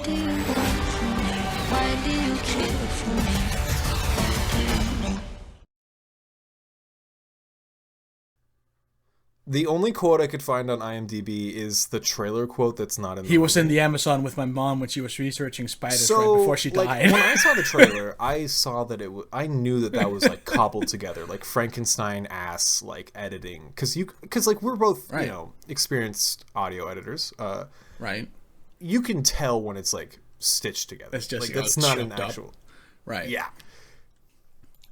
do you want from me? Why do you care for me? The only quote I could find on IMDb is the trailer quote that's not in the movie. He was in the Amazon with my mom when she was researching spiders right before she died. When I saw the trailer, I saw that I knew that was like cobbled together, like Frankenstein ass like editing, because like we're both right. experienced audio editors. Right. You can tell when it's like stitched together. It's just like that's not an actual. Right. Yeah.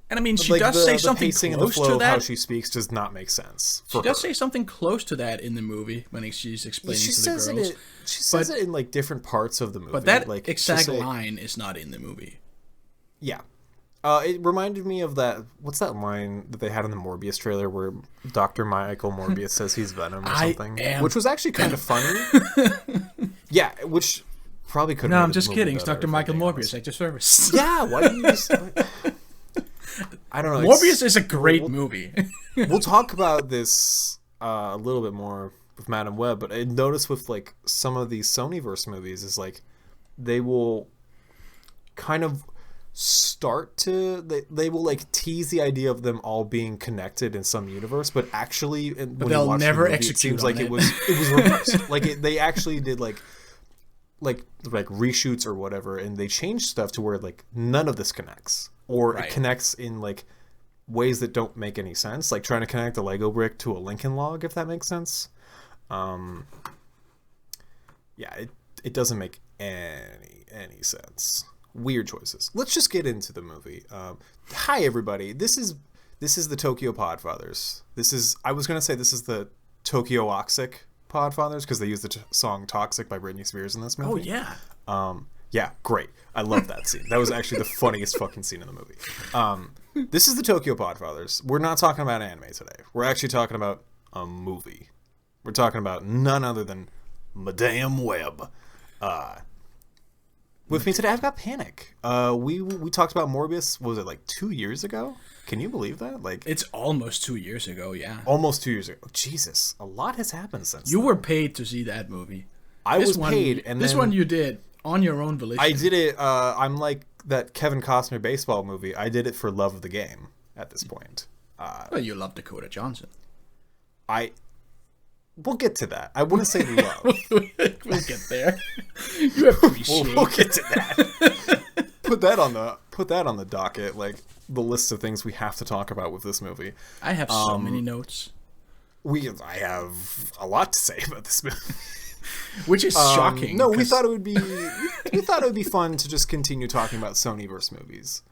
And I mean, she does say something close to that. How she speaks does not make sense. She does say something close to that in the movie when she's explaining to the girls. She says it in like different parts of the movie. But that exact line is not in the movie. Yeah. It reminded me of that. What's that line that they had in the Morbius trailer where Dr. Michael Morbius says he's Venom or something? Which was actually kind of funny. Yeah, which probably could have. No, I'm just kidding. It's Dr. Michael Morbius at your service. Yeah, why didn't you just... I don't know. Morbius is a great movie. We'll talk about this a little bit more with Madam Web, but I noticed with like some of these Sonyverse movies is like they will kind of start to they will like tease the idea of them all being connected in some universe, but actually when they'll never execute. It seems like it was reversed. Like they actually did like reshoots or whatever, and they changed stuff to where like none of this connects. Or it connects in like ways that don't make any sense, like trying to connect a Lego brick to a Lincoln log, if that makes sense. Yeah, it doesn't make any sense. Weird choices. Let's just get into the movie. Hi everybody. This is the Tokyo Podfathers. I was gonna say this is the Tokyo Oxic Podfathers because they use the song "Toxic" by Britney Spears in this movie. Oh yeah. Yeah, great. I love that scene. That was actually the funniest fucking scene in the movie. This is the Tokyo Podfathers. We're not talking about anime today. We're actually talking about a movie. We're talking about none other than Madame Web. With me today, I've got Panic. We talked about Morbius, was it like 2 years ago? Can you believe that? Like it's almost 2 years ago, yeah. Almost 2 years ago. Jesus, a lot has happened since You then. were paid to see that movie. I was paid, and this one you did. On your own volition. I did it. I'm like that Kevin Costner baseball movie. I did it for love of the game at this point. Well, you love Dakota Johnson. We'll get to that. I wouldn't say love. We'll get there. You appreciate. We'll get to that. Put that on the docket, like the list of things we have to talk about with this movie. I have so many notes. I have a lot to say about this movie. Which is shocking. No, we thought it would be fun to just continue talking about Sonyverse movies.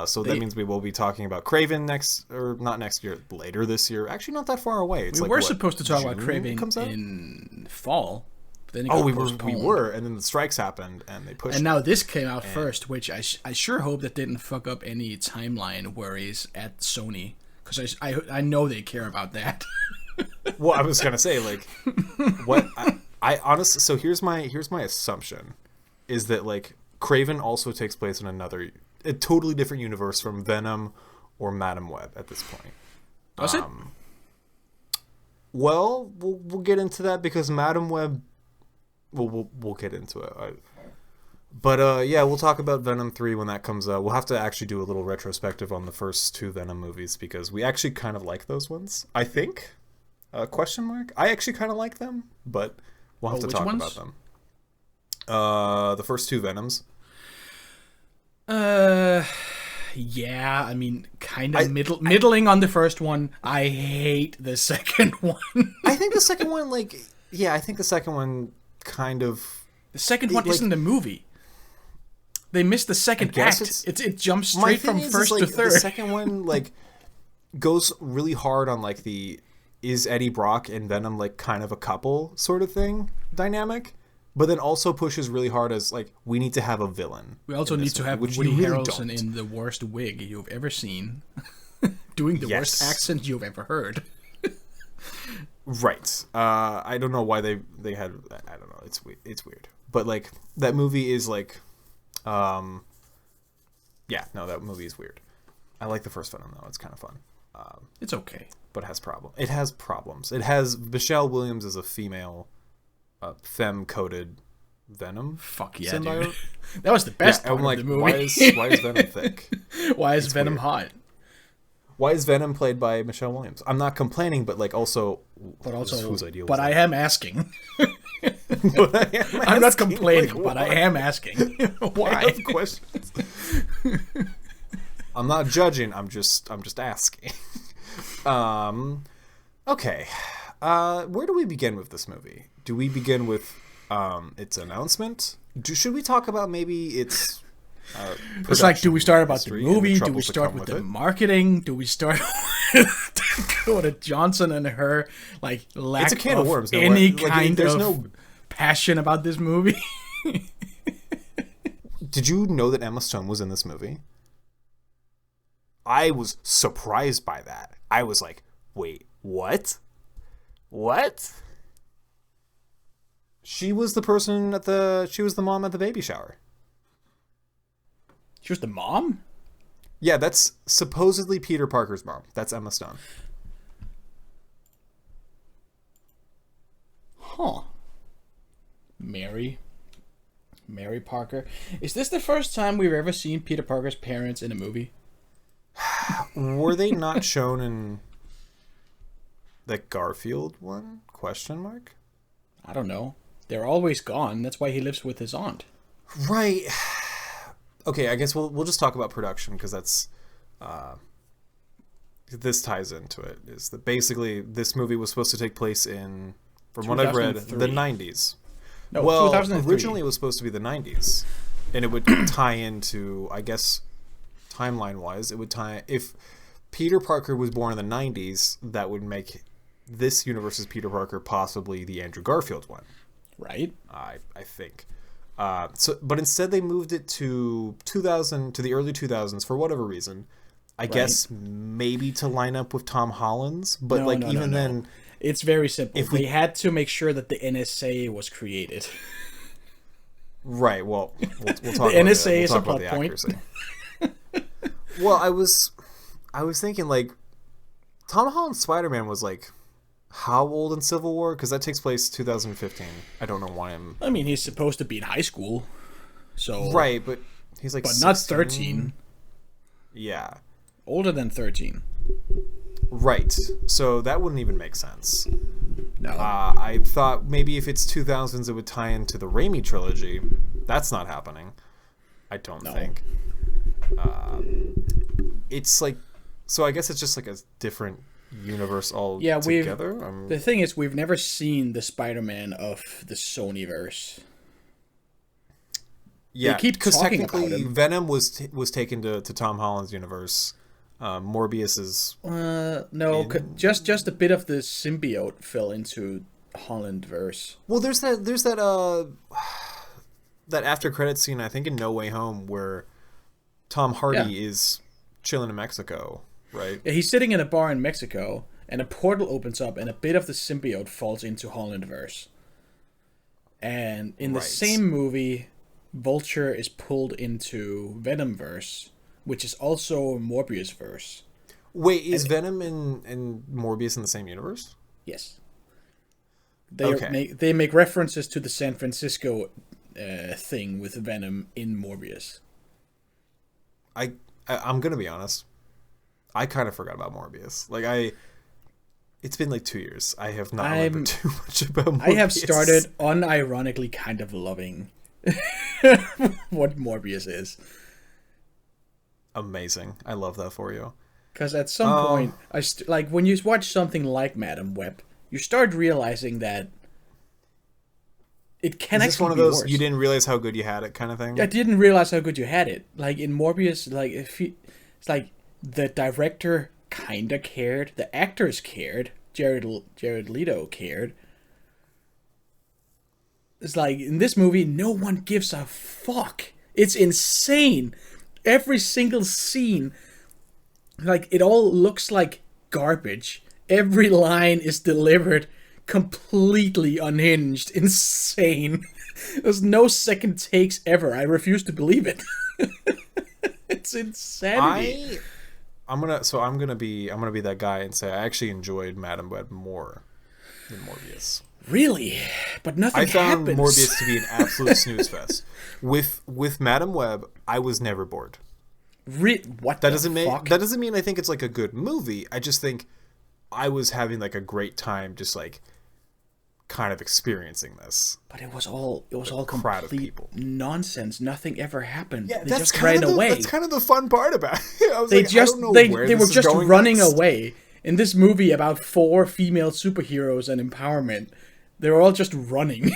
So that means we will be talking about Kraven not next year, later this year. Actually, not that far away. It's we're supposed to talk about Kraven in fall. But then we were, and then the strikes happened, and they pushed. And now this came out first, which I sure hope that didn't fuck up any timeline worries at Sony, because I know they care about that. Well, I was gonna say like what. I honestly, so here's my assumption, is that like Kraven also takes place in a totally different universe from Venom or Madam Web at this point. Does it? Well, we'll get into that because Madam Web. We'll get into it. But yeah, we'll talk about Venom 3 when that comes out. We'll have to actually do a little retrospective on the first two Venom movies because we actually kind of like those ones. I think. Question mark. I actually kind of like them, but. We'll have to talk about them. The first two Venoms. Yeah, I mean, kind of middling on the first one. I hate the second one. I think the second one, I think the second one kind of... The second one isn't a movie. They missed the second act. It jumps straight from first to third. The second one, goes really hard on, the... Is Eddie Brock and Venom kind of a couple sort of thing dynamic, but then also pushes really hard as we need to have a villain. We also need to have Woody Harrelson in the worst wig you've ever seen, doing the worst accent you've ever heard. Right. I don't know why they had. I don't know. It's weird. But that movie is that movie is weird. I like the first Venom though. It's kind of fun. It's okay. But it has problems. It has problems. It has Michelle Williams as a female, femme-coded Venom. Fuck yeah, symbiote. dude. That was the best Yeah, part I'm like, of the movie. why is Venom thick? Why is It's Venom weird. hot? Why is Venom played by Michelle Williams? I'm not complaining, but like also, whose idea was But that? I am asking. But I am I'm not asking, complaining, like, but I am asking. I Why? have questions. I'm not judging. I'm just asking. Okay. Where do we begin with this movie? Do we begin with its announcement? Should we talk about maybe its It's like, do we start about the history and movie? Do we troubles that start come with with the it? marketing? Do we start with Dakota Johnson and her like lack It's a can of worms. No, any like, kind there's of no. passion about this movie? Did you know that Emma Stone was in this movie? I was surprised by that. I was like, wait, what? What? She was the person she was the mom at the baby shower. She was the mom? Yeah, that's supposedly Peter Parker's mom. That's Emma Stone. Huh. Mary Parker. Is this the first time we've ever seen Peter Parker's parents in a movie? Were they not shown in the Garfield one? Question mark? I don't know. They're always gone. That's why he lives with his aunt. Right. Okay, I guess we'll just talk about production because that's this ties into it. Is that basically this movie was supposed to take place in, from what I've read, the 90s. No, Well, 2003. originally it was supposed to be the 90s, and it would tie into, I guess, timeline-wise, it would tie if Peter Parker was born in the 90s, that would make this universe's Peter Parker possibly the Andrew Garfield one. Right? I think. But instead they moved it to 2000 to the early 2000s for whatever reason. I guess maybe to line up with Tom Holland's, but No. then It's very simple. If we- They had to make sure that the NSA was created. right. Well, we'll talk. The about NSA that. is We'll a talk about plot the point. accuracy. Well, I was thinking like Tom Holland's Spider-Man was like how old in Civil War? Because that takes place 2015. I don't know why I'm I mean, he's supposed to be in high school, so right, but he's like, but not 16. 13. Yeah. Older than 13. Right. So that wouldn't even make sense. No. I thought maybe if it's 2000s, it would tie into the Raimi trilogy. That's not happening. I don't think. It's like, so I guess it's just like a different universe all together. The thing is, we've never seen the Spider-Man of the Sonyverse. Yeah, They keep because talking technically about him. Venom was taken to Tom Holland's universe. Morbius is No, just a bit of the symbiote fell into Hollandverse. well. There's that that after credit scene, I think in No Way Home, where Tom Hardy is chilling in Mexico, right? Yeah, he's sitting in a bar in Mexico, and a portal opens up, and a bit of the symbiote falls into Hollandverse. And in the Right. same movie, Vulture is pulled into Venomverse, which is also Morbiusverse. Wait, is Venom and Morbius in the same universe? Yes. They Okay. they make references to the San Francisco thing with Venom in Morbius. I'm gonna be honest. I kind of forgot about Morbius. It's been like 2 years. I have not remembered too much about Morbius. I have started unironically kind of loving what Morbius is. Amazing. I love that for you. Because at some point, like when you watch something like Madam Web, you start realizing that it can Is this actually one of be those worse. you didn't realize how good you had it kind of thing? I didn't realize how good you had it. Like in Morbius, like it's like the director kinda cared, the actors cared, Jared Leto cared. It's like in this movie, no one gives a fuck. It's insane. Every single scene, like it all looks like garbage. Every line is delivered completely unhinged, insane. There's no second takes ever. I refuse to believe it. It's insanity. I'm gonna be that guy and say I actually enjoyed Madam Web more than Morbius. Really? But nothing I found happens. Morbius to be an absolute snooze fest. With Madam Web, I was never bored. What That the doesn't fuck? that doesn't mean I think it's like a good movie. I just think I was having like a great time just like kind of experiencing this. But it was all crowd of complete people. nonsense. Nothing ever happened. Yeah, they that's just ran away. That's kind of the fun part about it. I was They like, just I don't know they where they were this is just going running next. away. In this movie about 4 female superheroes and empowerment, they were all just running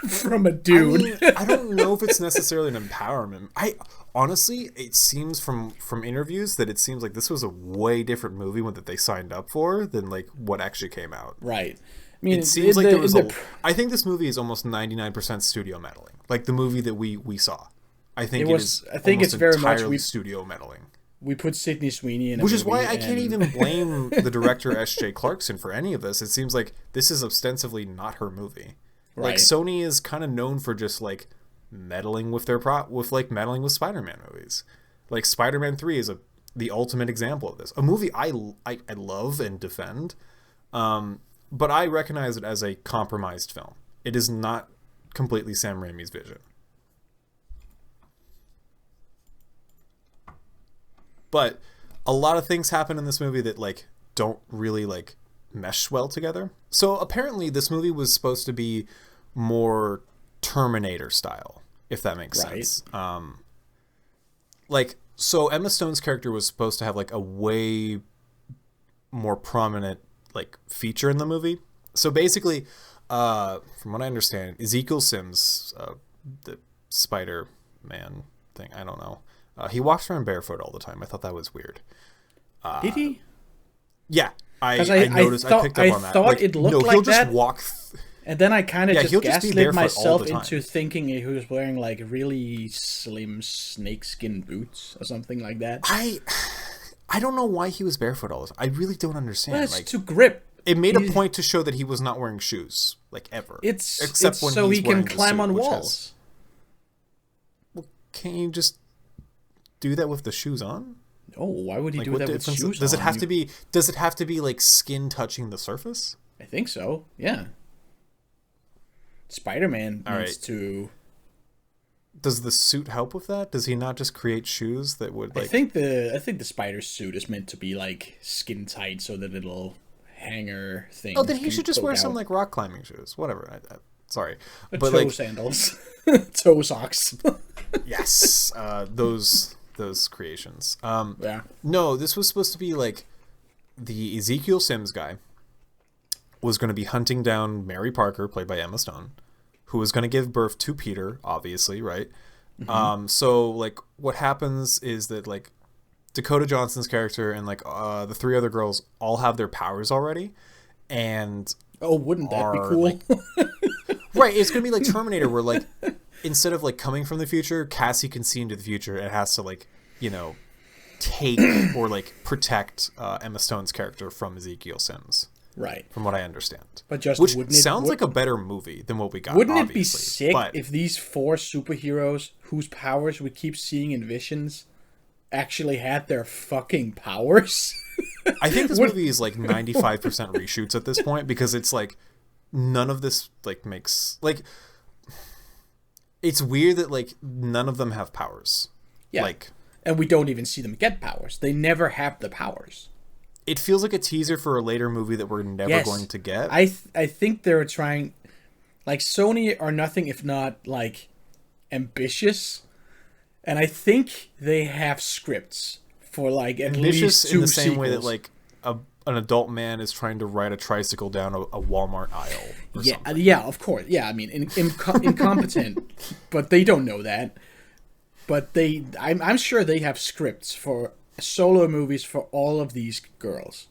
from a dude. I mean, I don't know if it's necessarily an empowerment. I honestly, it seems from interviews that it seems like this was a way different movie that they signed up for than like what actually came out. Right. I mean, It seems like there was I think this movie is almost 99% studio meddling. Like the movie that we saw. I think I think it's very much studio meddling. we put Sydney Sweeney in, Which is why I can't even blame the director S.J. Clarkson for any of this. It seems like this is ostensibly not her movie. Like Right. Sony is kind of known for just like meddling with their meddling with Spider-Man movies. Like Spider-Man 3 is the ultimate example of this. A movie I love and defend, but I recognize it as a compromised film. It is not completely Sam Raimi's vision. But a lot of things happen in this movie that like don't really like mesh well together. So apparently this movie was supposed to be more Terminator style, if that makes sense. Like, so Emma Stone's character was supposed to have like a way more prominent like feature in the movie. So basically, from what I understand, Ezekiel Sims, the Spider-Man thing, I don't know. He walks around barefoot all the time. I thought that was weird. Did he? Yeah, I 'Cause noticed. I picked up on that. thought it looked like he'll just that. walk. And then I kind of he'll just be barefoot gaslit all myself the time. into thinking he was wearing like really slim snakeskin boots or something like that. I don't know why he was barefoot all the time. I really don't understand. Well, it's like, to grip. it made a point to show that he was not wearing shoes, like ever. It's except when so he's he can wearing the climb suit, on which has- walls. Well, can't you just do that with the shoes on? Oh, why would he Like, do what that with difference shoes does it on? have to be? Does it have to be like skin touching the surface? I think so. Yeah. Spider-Man All needs right. to. Does the suit help with that? Does he not just create shoes that would like? I think the spider suit is meant to be like skin tight, so that little hanger thing. Oh, then he should just wear some like rock climbing shoes. Whatever. Sorry, but toe like sandals, toe socks. yes, those creations. Yeah. No, this was supposed to be like the Ezekiel Sims guy was going to be hunting down Mary Parker, played by Emma Stone, who was going to give birth to Peter, obviously, right? Mm-hmm. So like what happens is that like Dakota Johnson's character and like the 3 other girls all have their powers already, and Oh, wouldn't that be are, cool? like- right, it's going to be like Terminator, where like instead of like coming from the future, Cassie can see into the future and has to like, you know, take or like protect Emma Stone's character from Ezekiel Sims, Right. from what I understand. But just which wouldn't it sounds like a better movie than what we got. Wouldn't it be obviously, sick but if these 4 superheroes whose powers we keep seeing in visions actually had their fucking powers? I think this movie is like 95% reshoots at this point, because it's like none of this like makes like, it's weird that like none of them have powers. Yeah. Like, And we don't even see them get powers. They never have the powers. it feels like a teaser for a later movie that we're never Yes. going to get. I think they're trying, like, Sony are nothing if not like ambitious, and I think they have scripts for like at Ambitious least 2 in the same way that sequels. like an adult man is trying to ride a tricycle down a Walmart aisle or Yeah, something. yeah, of course. Yeah, I mean, incompetent, but they don't know that. But I'm sure they have scripts for solo movies for all of these girls,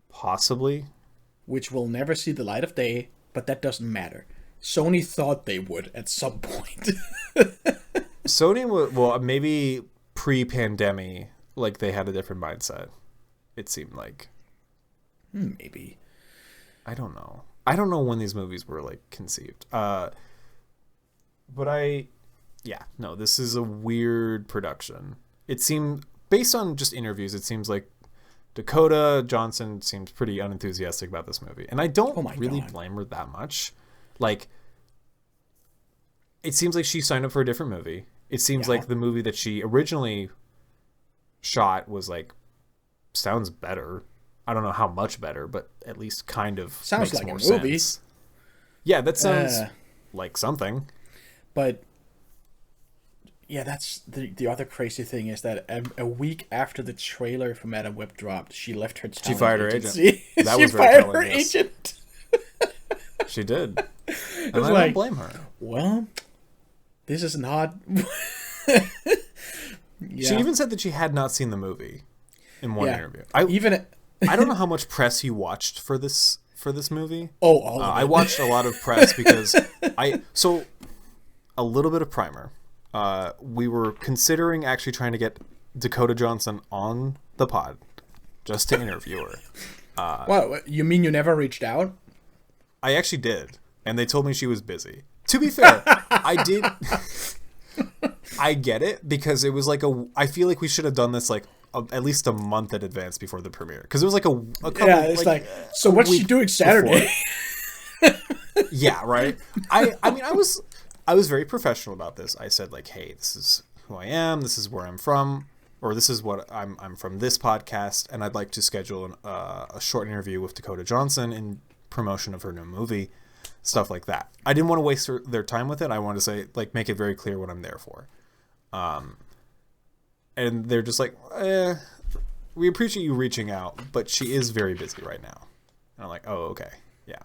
Possibly. which will never see the light of day. But that doesn't matter. Sony thought they would at some point. Sony would, well, maybe pre-pandemic, like they had a different mindset. It seemed like. Maybe. I don't know. I don't know when these movies were like conceived. But no, this is a weird production. It seemed, based on just interviews, it seems like Dakota Johnson seems pretty unenthusiastic about this movie, and I don't really God. blame her that much. Like, it seems like she signed up for a different movie. It seems like the movie that she originally shot was like, sounds better. I don't know how much better, but at least kind of sounds makes like more a movie. sense. Yeah, that sounds like something. But yeah, that's the other crazy thing is that a week after the trailer for Madam Web dropped, she left her talent She fired her agency. agent. That she was very fired telling, her yes. agent. She did. And I like, don't blame her. Well, this is not. She even said that she had not seen the movie in one interview. I don't know how much press you watched for this movie. Oh, all of it. I watched a lot of press because so a little bit of primer. We were considering actually trying to get Dakota Johnson on the pod just to interview her. What, you mean you never reached out? I actually did, and they told me she was busy. To be fair, I did. I get it, because it was like I feel like we should have done this like at least a month in advance before the premiere, because it was like a couple. Yeah, it's like so. What's she doing Saturday? Yeah, right. I mean, I was very professional about this. I said like, hey, this is who I am. This is where I'm from, or this is what I'm from this podcast, and I'd like to schedule a short interview with Dakota Johnson in promotion of her new movie, stuff like that. I didn't want to waste their time with it. I wanted to say, like, make it very clear what I'm there for. And they're just like, we appreciate you reaching out, but she is very busy right now. And I'm like, oh, okay, yeah.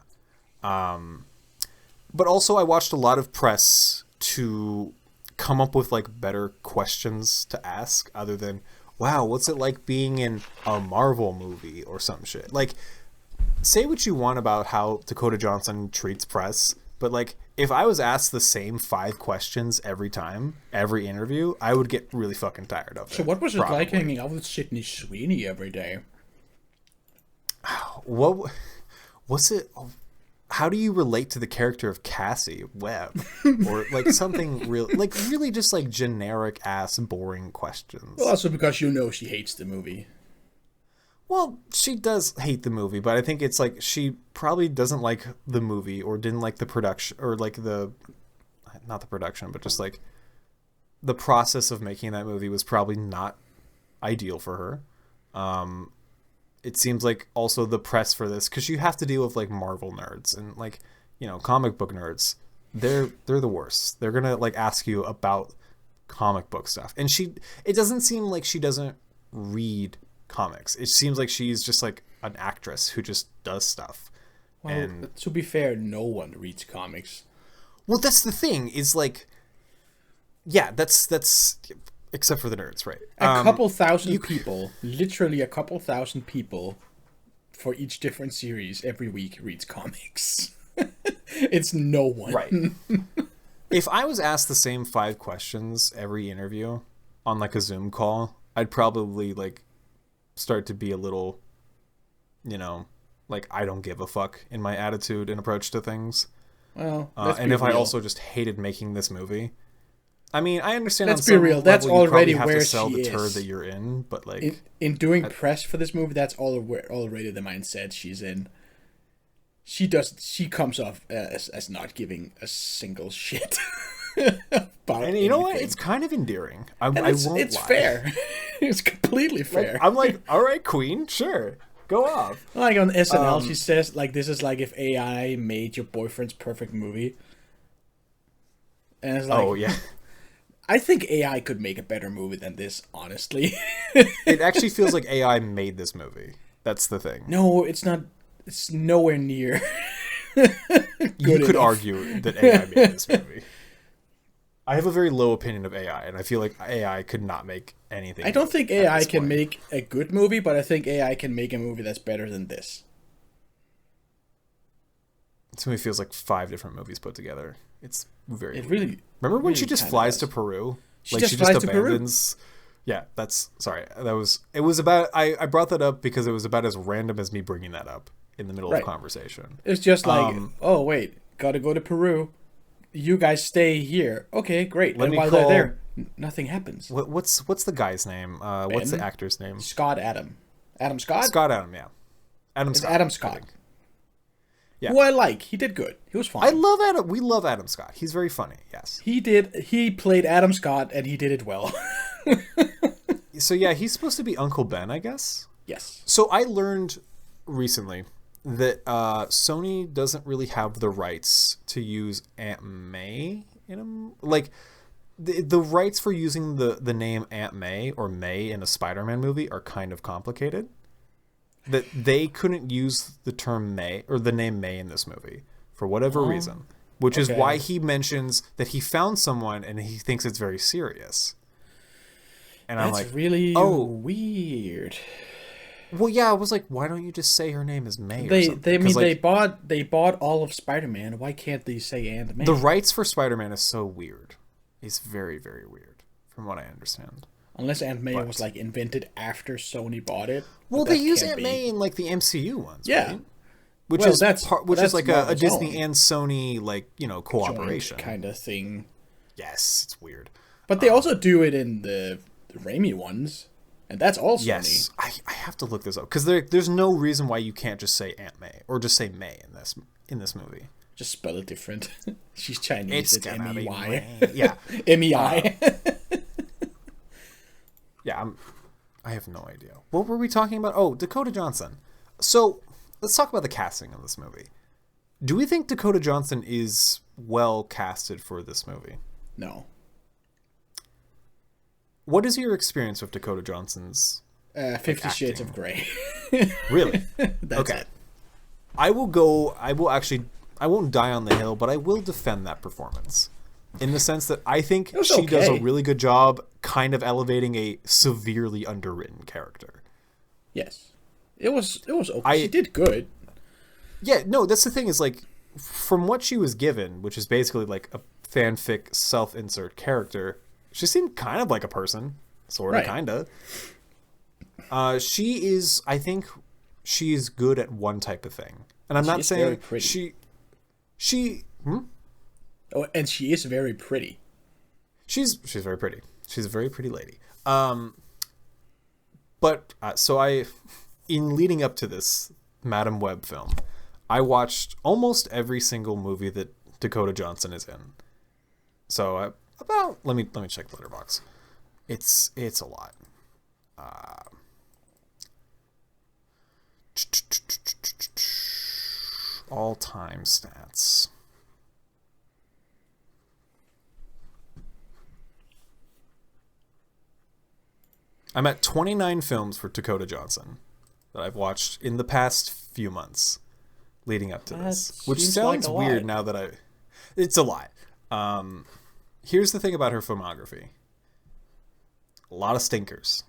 But also I watched a lot of press to come up with like better questions to ask, other than, wow, what's it like being in a Marvel movie or some shit. Like, say what you want about how Dakota Johnson treats press, but like, if I was asked the same 5 questions every time, every interview, I would get really fucking tired of it. So what was it like hanging out with Sydney Sweeney every day? What's it? How do you relate to the character of Cassie Webb, or like something real, like really just like generic ass boring questions? Well, also because you know she hates the movie. Well, she does hate the movie, but I think it's like she probably doesn't like the movie, or didn't like the production, or like not the production, but just like the process of making that movie was probably not ideal for her. It seems like also the press for this, because you have to deal with like Marvel nerds and like, you know, comic book nerds. They're the worst. They're gonna like ask you about comic book stuff, and it doesn't seem like she doesn't read comics. It seems like she's just like an actress who just does stuff. Well, and to be fair, no one reads comics. Well, that's the thing, is like, yeah, that's except for the nerds, right? A couple thousand people, literally a couple thousand people for each different series every week reads comics. It's no one. Right. If I was asked the same 5 questions every interview on like a Zoom call, I'd probably like start to be a little, you know, like I don't give a fuck in my attitude and approach to things. Well, and if real. I also just hated making this movie. I mean, I understand. Let's be real. That's already have where to sell she the is. turd that you're in, but like in doing press for this movie, that's already the mindset she's in. She comes off as not giving a single shit. And you know what? It's kind of endearing. I won't lie. It's fair. It's completely fair. Like, I'm like, all right, Queen, sure, go off. Like on SNL, she says like, this is like if AI made your boyfriend's perfect movie. And it's like, oh yeah. I think AI could make a better movie than this, honestly. It actually feels like AI made this movie. That's the thing. No, it's not. It's nowhere near. You could argue that AI made this movie. I have a very low opinion of AI, and I feel like AI could not make anything. I don't think AI can make a good movie, but I think AI can make a movie that's better than this. This movie feels like 5 different movies put together. It's very weird. Really. Remember when really she just flies to Peru? She just abandons. Yeah, that's sorry. It was about. I brought that up because it was about as random as me bringing that up in the middle of conversation. It's just like, oh wait, gotta go to Peru. You guys stay here. Okay, great. And while they're there, nothing happens. What's the guy's name? What's the actor's name? Scott Adams. Adam Scott? Scott Adam, yeah. Adam Scott. Adam Scott. Yeah. Who I like. He did good. He was fine. I love Adam. We love Adam Scott. He's very funny, yes. He played Adam Scott, and he did it well. So yeah, he's supposed to be Uncle Ben, I guess? Yes. So I learned recently that Sony doesn't really have the rights to use Aunt May in them. Like, the rights for using the name Aunt May or May in a Spider-Man movie are kind of complicated. That they couldn't use the term May or the name May in this movie for whatever reason, which is why he mentions that he found someone and he thinks it's very serious. And That's I'm like, really weird. Well, yeah, I was like, why don't you just say her name is May? Or something? They bought all of Spider-Man. Why can't they say Aunt May? The rights for Spider-Man is so weird. It's very, very weird, from what I understand. Unless Aunt May was like invented after Sony bought it. Well, they use Aunt May in like the MCU ones, right? Which Well, is that's like a Marvel's Disney own and Sony cooperation kind of thing. Yes, it's weird. But they also do it in the Raimi ones, and that's all Sony. Yes, I have to look this up because there's no reason why you can't just say Aunt May or just say May in this movie. Just spell it different. She's Chinese. It's M-E-Y. Yeah, M-E-I. Yeah, I have no idea. What were we talking about? Oh, Dakota Johnson. So let's talk about the casting of this movie. Do we think Dakota Johnson is well casted for this movie? No. What is your experience with Dakota Johnson's 50 Shades of Grey. Really? That's okay. it. I won't die on the hill, but I will defend that performance. In the sense that I think she does a really good job kind of elevating a severely underwritten character. Yes. It was okay. She did good. Yeah, no, that's the thing is like from what she was given, which is basically like a fanfic self-insert character, she seemed kind of like a person, sort of, Right. kind of. I think she's good at one type of thing. And I'm not saying very pretty. Oh, and she is very pretty. She's very pretty. She's a very pretty lady. But in leading up to this Madam Web film, I watched almost every single movie that Dakota Johnson is in. So let me check Letterboxd. It's a lot. All time stats. I'm at 29 films for Dakota Johnson that I've watched in the past few months leading up to this, which sounds like weird now that it's a lot. Here's the thing about her filmography. A lot of stinkers.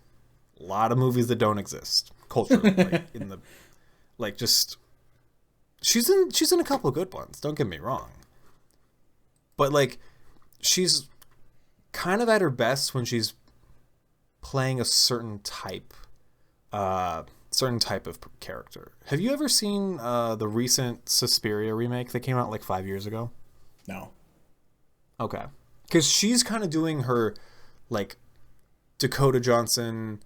A lot of movies that don't exist culturally. She's in a couple of good ones, don't get me wrong. But like she's kind of at her best when she's playing a certain type of character. Have you ever seen the recent Suspiria remake that came out like 5 years ago? No. Okay. Because she's kind of doing her like Dakota Johnson,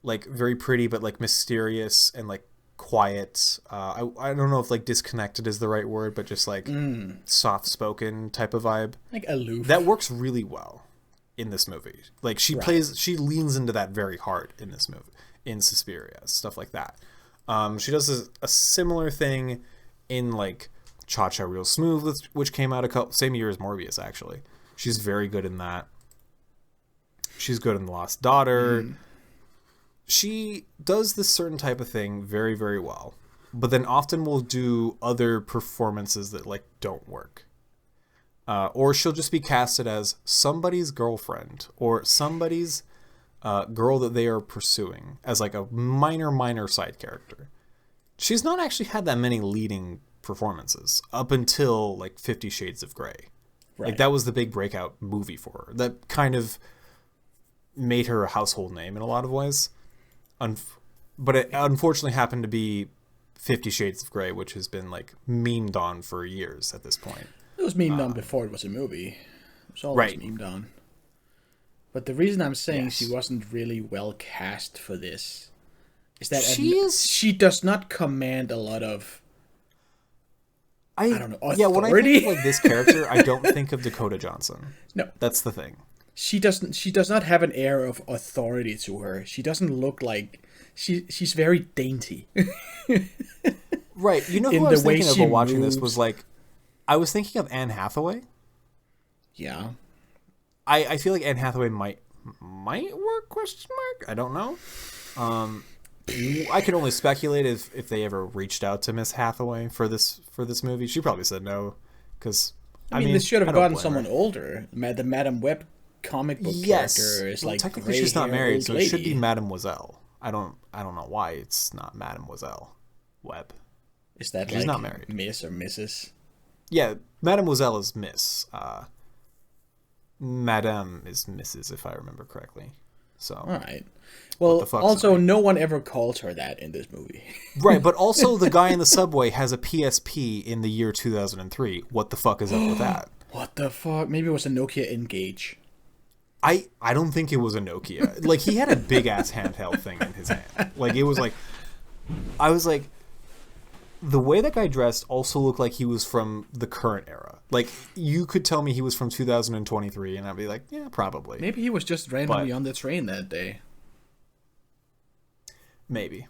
like very pretty but like mysterious and like quiet. I don't know if like disconnected is the right word, but just like soft spoken type of vibe. Like aloof. That works really well in this movie. Like she leans into that very hard in this movie, in Suspiria, stuff like that. She does a similar thing in like Cha-Cha Real Smooth, which came out same year as Morbius actually. She's very good in that. She's good in The Lost Daughter. She does this certain type of thing very, very well, but then often will do other performances that like don't work. Or she'll just be casted as somebody's girlfriend or somebody's girl that they are pursuing as like a minor side character. She's not actually had that many leading performances up until like 50 Shades of Grey. Right. Like that was the big breakout movie for her. That kind of made her a household name in a lot of ways. But it unfortunately happened to be 50 Shades of Grey, which has been like memed on for years at this point. It was memed on before it was a movie. It was always memed on. But the reason I'm saying she wasn't really well cast for this Is that she does not command a lot of I don't know, authority? Yeah, when I think of, like, this character, I don't think of Dakota Johnson. No. That's the thing. She does not have an air of authority to her. She doesn't look like she's very dainty. Right. You know who I was thinking of while watching this was, like, I was thinking of Anne Hathaway. Yeah. I feel like Anne Hathaway might work, ? I don't know. I can only speculate if they ever reached out to Miss Hathaway for this movie. She probably said no, because I mean, they should have gotten someone older. The Madame Web comic book character is like technically she's not married, so it should be Mademoiselle. I don't know why it's not Mademoiselle Web. Is that she's not married? Miss or Mrs.? Yeah, Mademoiselle is Miss. Madame is Mrs. if I remember correctly. So all right. Well, also no one ever called her that in this movie. Right, but also the guy in the subway has a PSP in the year 2003. What the fuck is up with that? What the fuck? Maybe it was a Nokia Engage. I don't think it was a Nokia. Like, he had a big ass handheld thing in his hand. Like, it was like, I was like, the way that guy dressed also looked like he was from the current era. Like, you could tell me he was from 2023, and I'd be like, yeah, probably. Maybe he was just randomly on the train that day. Maybe.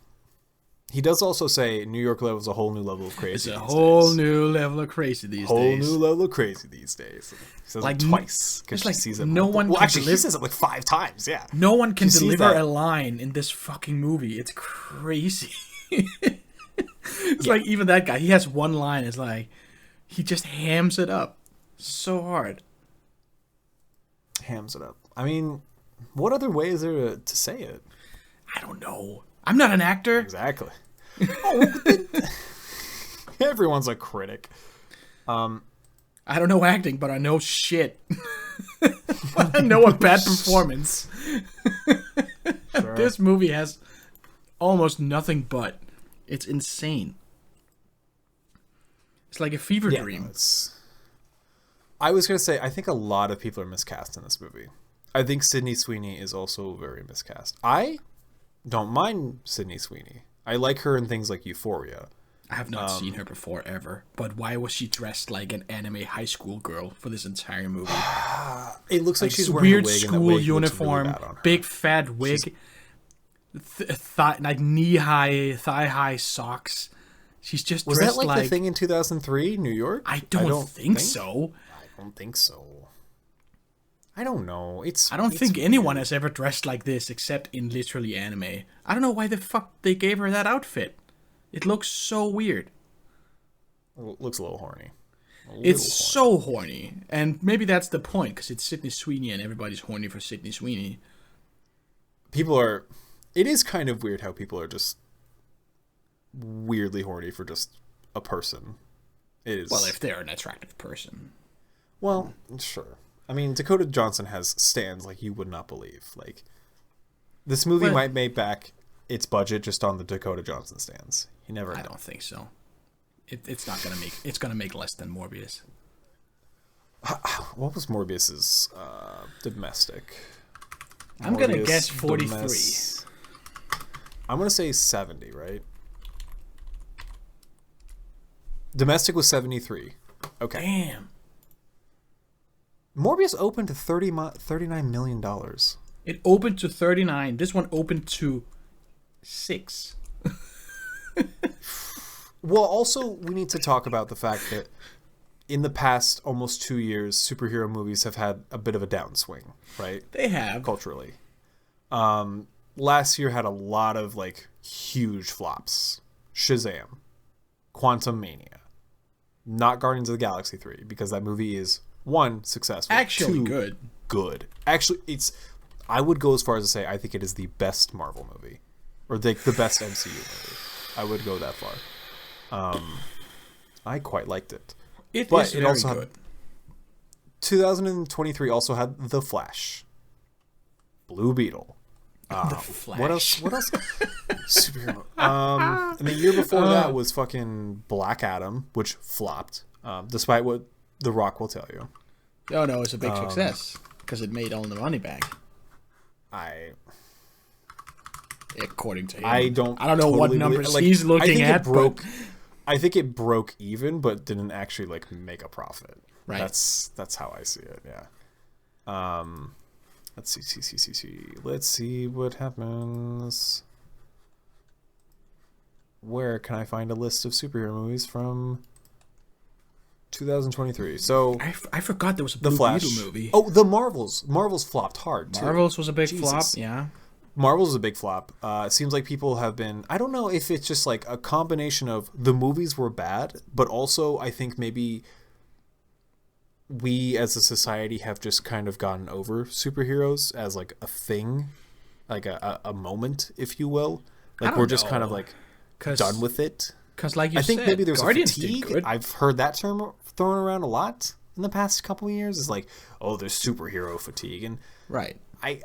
He does also say New York level is a whole new level of crazy. It's a whole new level of crazy these days. Whole new level of crazy these days. He says it twice because she sees it. No one. Well, actually, he says it like 5 times. Yeah. No one can deliver a line in this fucking movie. It's crazy. It's like even that guy. He has one line. It's like he just hams it up so hard. Hams it up. I mean, what other way is there to say it? I don't know. I'm not an actor. Exactly. Everyone's a critic. I don't know acting, but I know shit. I know a bad performance. Sure. This movie has almost nothing but. It's insane. It's like a fever dream. I was going to say, I think a lot of people are miscast in this movie. I think Sydney Sweeney is also very miscast. I don't mind Sydney Sweeney. I like her in things like Euphoria. I have not seen her before ever. But why was she dressed like an anime high school girl for this entire movie? It looks like she's wearing weird a wig, school and uniform, really big fat wig, like knee-high, thigh-high socks. She's just was dressed that like the thing in 2003, New York? I don't think so. I don't think so. I don't know. I don't think anyone has ever dressed like this except in literally anime. I don't know why the fuck they gave her that outfit. It looks so weird. It looks a little horny. So horny. And maybe that's the point, because it's Sydney Sweeney and everybody's horny for Sydney Sweeney. It is kind of weird how people are just weirdly horny for just a person. It is. Well, if they're an attractive person. Well, sure. I mean, Dakota Johnson has stands like you would not believe. Like, this movie might make back its budget just on the Dakota Johnson stands. You never know. I don't think so. It's not gonna make. It's gonna make less than Morbius. What was Morbius's domestic? I'm gonna guess 43. I'm gonna say 70. Right. Domestic was 73. Okay. Damn. Morbius opened to $39 million. It opened to 39. This one opened to 6. Well, also, we need to talk about the fact that in the past almost 2 years, superhero movies have had a bit of a downswing, right? They have. Culturally. Last year had a lot of, like, huge flops. Shazam. Quantum Mania. Not Guardians of the Galaxy 3, because that movie is, 1, successful. Actually 2, good. Actually, I would go as far as to say I think it is the best Marvel movie. Or the best MCU movie. I would go that far. I quite liked it. It is very also good. 2023 also had The Flash. Blue Beetle. The Flash. What else? Superhero. And the year before that was fucking Black Adam, which flopped, despite what The Rock will tell you. Oh no, it's a big success because it made all the money back. according to him. I don't know totally what believe- numbers like, he's looking I think at. It broke. I think it broke even, but didn't actually like make a profit. Right. That's how I see it. Yeah. Let's see. Let's see what happens. Where can I find a list of superhero movies from 2023? So I forgot there was a The Blue Flash Beetle movie. Oh, the Marvels. Marvels flopped hard too. Marvels was a big Jesus. flop. Yeah. Marvel's is a big flop. It seems like people have been... I don't know if it's just like a combination of the movies were bad, but also I think maybe we as a society have just kind of gotten over superheroes as like a thing, like a moment, if you will. Like we're just kind of like done with it. Because like you said, I think maybe there's Guardians a did fatigue. good. I've heard that term thrown around a lot in the past couple of years. It's like, oh, there's superhero fatigue. And Right. I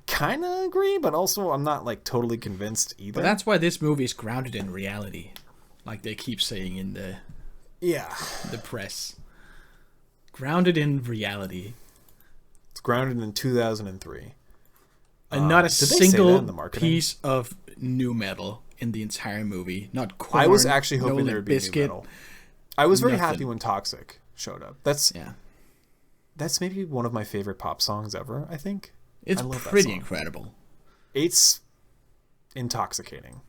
kind of agree, but also I'm not like totally convinced either. But that's why this movie is grounded in reality, like they keep saying in the press. Grounded in reality, It's grounded in 2003. and not a did they say that in single the marketing? piece of new metal in the entire movie. Not Korn, I was actually hoping no there would be Limp new Bizkit. metal. I was very Nothing. happy when Toxic showed up. That's maybe one of my favorite pop songs ever, I think. It's I love that pretty song. incredible. It's intoxicating.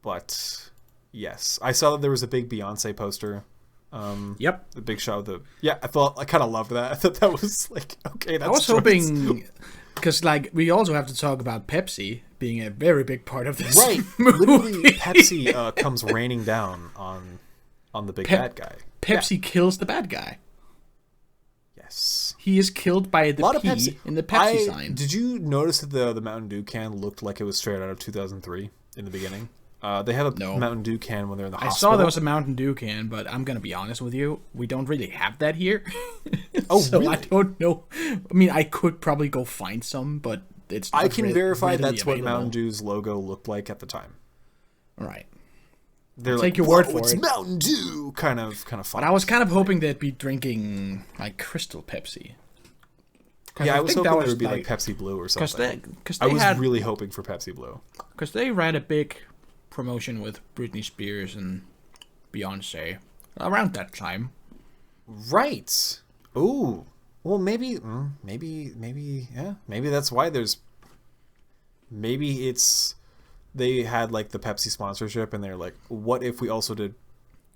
But yes, I saw that there was a big Beyonce poster. Yep. The big shot of the... Yeah, I kind of loved that. I thought that was like, okay, that's I was choice. hoping, because like we also have to talk about Pepsi being a very big part of this Right. movie. Literally, Pepsi comes raining down on the big bad guy. Pepsi kills the bad guy. Yes. He is killed by the A lot P of Pepsi in the Pepsi sign. Did you notice that the Mountain Dew can looked like it was straight out of 2003 in the beginning? They have a No. Mountain Dew can when they're in the I hospital. saw there was a Mountain Dew can, but I'm gonna be honest with you, we don't really have that here. Oh, so really? I don't know. I mean, I could probably go find some, but it's. I not can verify readily that's what available. Mountain Dew's logo looked like at the time. All right, They're Take like, your word "Whoa, for it's it." Mountain Dew, kind of fun. but I was kind of hoping they'd be drinking like Crystal Pepsi. 'Cause I was think hoping that there would be like Pepsi Blue or something. because I they was had really hoping for Pepsi Blue. because they ran a big promotion with Britney Spears and Beyonce around that time. Right. Ooh. Well, maybe, yeah. Maybe that's why there's. Maybe it's they had like the Pepsi sponsorship, and they're like, what if we also did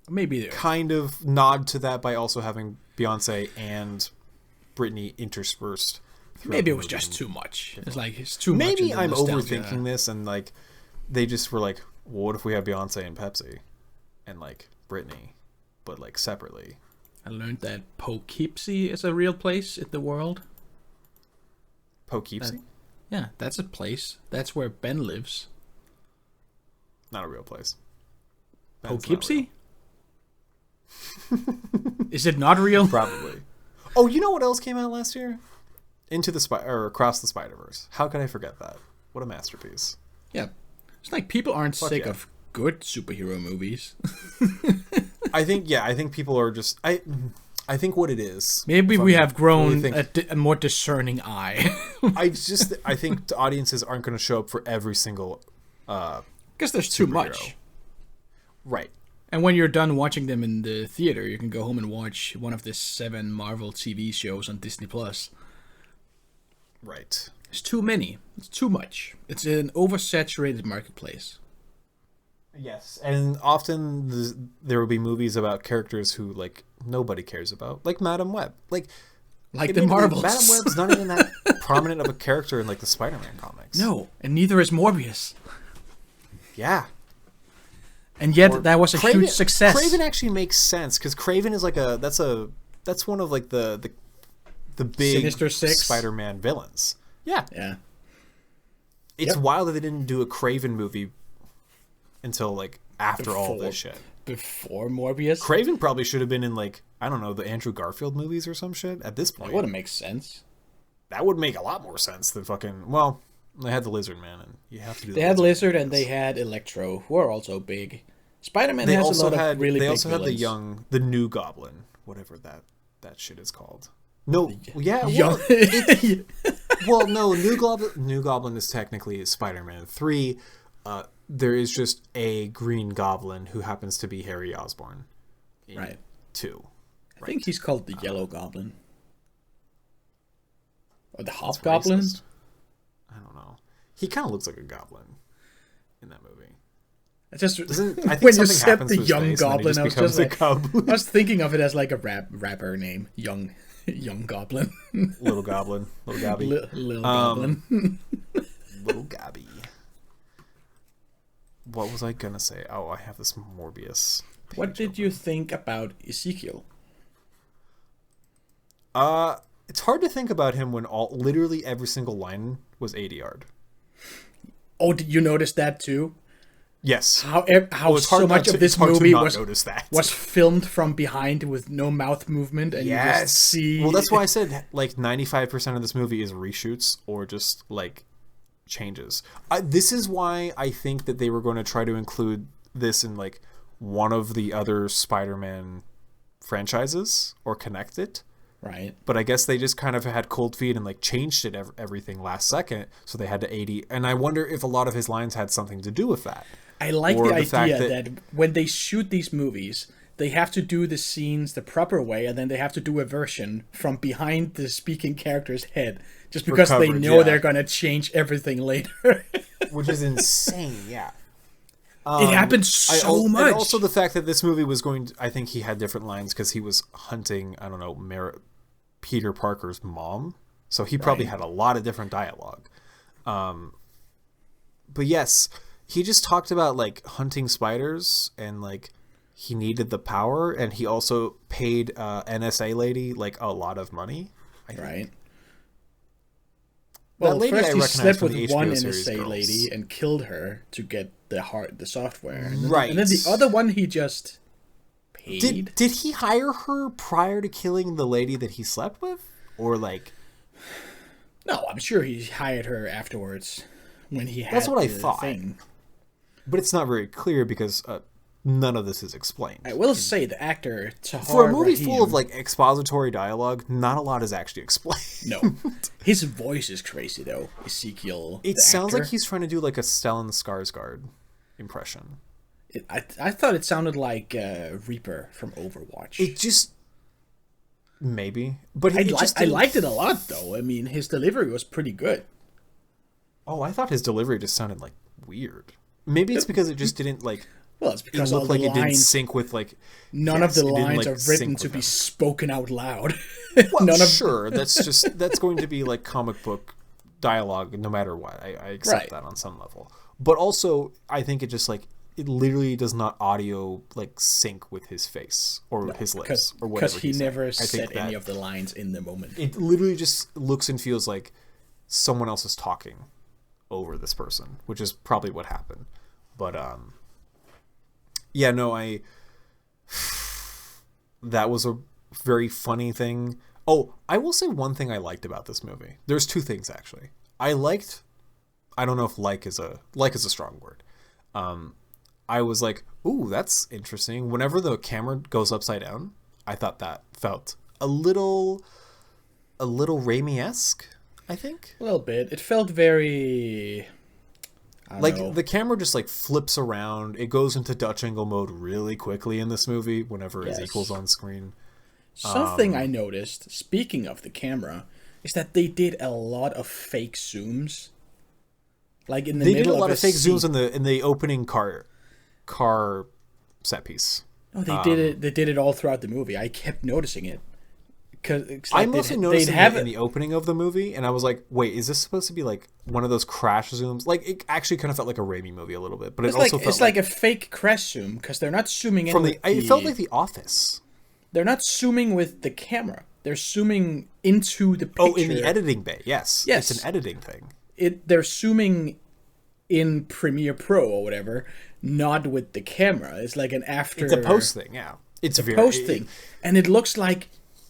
Maybe they're kind of nod to that by also having Beyonce and Britney interspersed. maybe it was just too much. It's like it's too much. Maybe in the I'm nostalgia. overthinking this, and like they just were like, well, what if we have Beyonce and Pepsi, and like Britney, but like separately. I learned that Poughkeepsie is a real place in the world. Poughkeepsie? Yeah, that's a place. That's where Ben lives. Not a real place. That's not Poughkeepsie? Is it not real? real. Probably. Oh, you know what else came out last year? Across the Spider-Verse. How could I forget that? What a masterpiece. Yeah. It's like people aren't sick yeah. of good superhero movies. I think people are just I think what it is. Maybe if we I'm have grown really a more discerning eye. I think the audiences aren't going to show up for every single Because there's too superhero. much. Right. And when you're done watching them in the theater, you can go home and watch one of the 7 Marvel TV shows on Disney Plus. Right. It's too many. It's too much. It's an oversaturated marketplace. Yes, and often there will be movies about characters who like nobody cares about, like Madam Web. Like the admittedly, Marvels. Madam Web's not even that prominent of a character in like the Spider-Man comics. No, and neither is Morbius. Yeah. And yet that was a huge success. Craven actually makes sense because Craven is like that's one of like the big Sinister Six? Spider-Man villains. Yeah. Yeah. It's wild that they didn't do a Craven movie until like after all Before- this shit. Before Morbius? Craven probably should have been in like, I don't know, the Andrew Garfield movies or some shit at this point. That wouldn't make sense. That would make a lot more sense than fucking, well, they had the Lizard Man and you have to do They had Lizard and they had Electro, who are also big. Spider-Man They has also a lot had of really they big also had villains. the new Goblin, whatever that shit is called. No, yeah, Young- well, Well, no, New Goblin is technically Spider-Man 3. There is just a Green Goblin who happens to be Harry Osborn. Right. 2. I think he's called the Yellow Goblin. Or the Hobgoblin? I don't know. He kind of looks like a goblin in that movie. I just I think when you something said happens the to his Young face and then he Goblin, just I was becomes just a like, cub. I was thinking of it as like a rapper name, Young Goblin, Little Goblin, Little Gobby, Little Goblin, Little Gobby. What was I gonna say? Oh, I have this Morbius. What did you think about Ezekiel? It's hard to think about him when literally every single line was 80 yard. Oh, did you notice that too? Yes. How it's hard so much of this movie was filmed from behind with no mouth movement, and you just see. Well, that's why I said like 95% of this movie is reshoots or just like changes. This is why I think that they were going to try to include this in like one of the other Spider-Man franchises or connect it. Right. But I guess they just kind of had cold feet and like changed it everything last second, so they had to 80. And I wonder if a lot of his lines had something to do with that. I like the idea that when they shoot these movies, they have to do the scenes the proper way, and then they have to do a version from behind the speaking character's head, just because they know they're going to change everything later. Which is insane, yeah. It happens so much. And also the fact that this movie was I think he had different lines because he was hunting, I don't know, Peter Parker's mom. So he probably had a lot of different dialogue. But yes, he just talked about like hunting spiders and like he needed the power, and he also paid NSA lady like a lot of money. Right. Well, Well, first he slept with one NSA NSA lady and killed her to get the software. And right. And then the other one he just paid. Did he hire her prior to killing the lady that he slept with? Or like... No, I'm sure he hired her afterwards when he had That's what I the thought. thing. But it's not very clear because none of this is explained. I will say the actor Tahar For a movie Rahim, full of like expository dialogue, not a lot is actually explained. No. His voice is crazy though. Ezekiel. It sounds like he's trying to do like a Stellan Skarsgård impression. I thought it sounded like Reaper from Overwatch. It just maybe, but I liked it a lot though. I mean, his delivery was pretty good. Oh, I thought his delivery just sounded like weird. Maybe it's because it just didn't like. Well, it's because it all looked the like lines, it didn't sync with like. None of the lines like, are written to be them. spoken out loud. Well, sure, that's going to be like comic book dialogue, no matter what. I accept that on some level, but also I think it just like it literally does not audio like sync with his face or his lips or whatever. Because he never said any of the lines in the moment. It literally just looks and feels like someone else is talking over this person, which is probably what happened. But yeah, no, that was a very funny thing. Oh, I will say one thing I liked about this movie. There's two things actually. I don't know if like is a strong word. I was like, ooh, that's interesting. Whenever the camera goes upside down, I thought that felt a little Raimi-esque, I think. A little bit. It felt very... the camera just like flips around. It goes into Dutch angle mode really quickly in this movie whenever Ezekiel's on screen. Something I noticed, speaking of the camera, is that they did a lot of fake zooms. Like in the middle of They did a lot of fake scene. zooms in the opening car set piece. Oh, they did it. They did it all throughout the movie. I kept noticing it. I mostly noticed it in the opening of the movie, and I was like, "Wait, is this supposed to be like one of those crash zooms?" Like, it actually kind of felt like a Raimi movie a little bit, but it also felt like a fake crash zoom because they're not zooming in. It felt like The Office. They're not zooming with the camera. They're zooming into the picture. Oh, in the editing bay, yes. It's an editing thing. They're zooming in Premiere Pro or whatever, not with the camera. It's like an after. It's a post thing, yeah. It's a post thing, and it looks like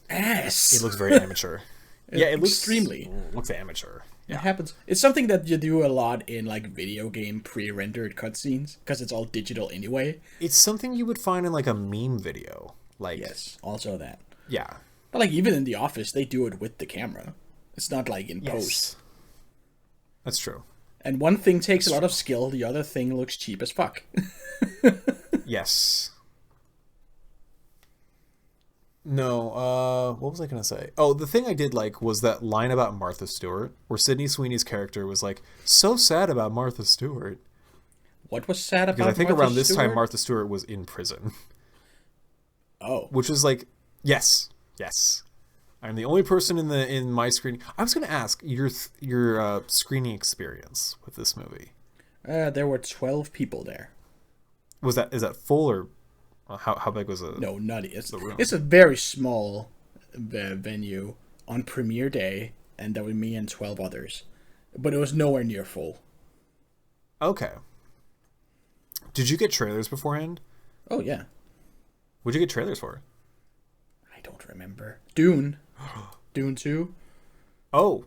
ass. It looks very amateur. It looks extremely. Looks amateur. Yeah. It happens. It's something that you do a lot in like video game pre-rendered cutscenes because it's all digital anyway. It's something you would find in like a meme video. Like yes, also that. Yeah. But like even in The Office, they do it with the camera. It's not like in post. That's true. And one thing takes a lot of skill, the other thing looks cheap as fuck. Yes. No, what was I going to say? Oh, the thing I did like was that line about Martha Stewart, where Sydney Sweeney's character was like, so sad about Martha Stewart. What was sad about Because I think Martha around this Stewart? time, Martha Stewart was in prison. Oh. Which is like, yes. I'm the only person in my screening. I was going to ask your screening experience with this movie. There were 12 people there. Is that full or how big was it? No, not it's a very small venue on premiere day, and that was me and 12 others, but it was nowhere near full. Okay. Did you get trailers beforehand? Oh yeah. What'd you get trailers for? I don't remember. Dune 2. Oh,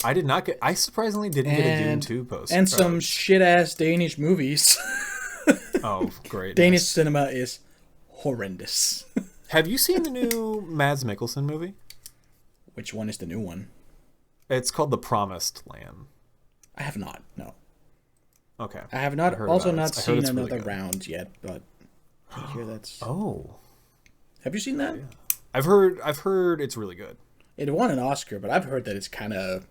I did not get. I surprisingly didn't get a Dune 2 post. And some shit ass Danish movies. Oh, great! Danish cinema is horrendous. Have you seen the new Mads Mikkelsen movie? Which one is the new one? It's called The Promised Land. I have not. No. Okay. I have not. Also not seen another really round yet, but I hear that's. Oh. Have you seen that? Yeah. I've heard it's really good. It won an Oscar, but I've heard that it's kind of.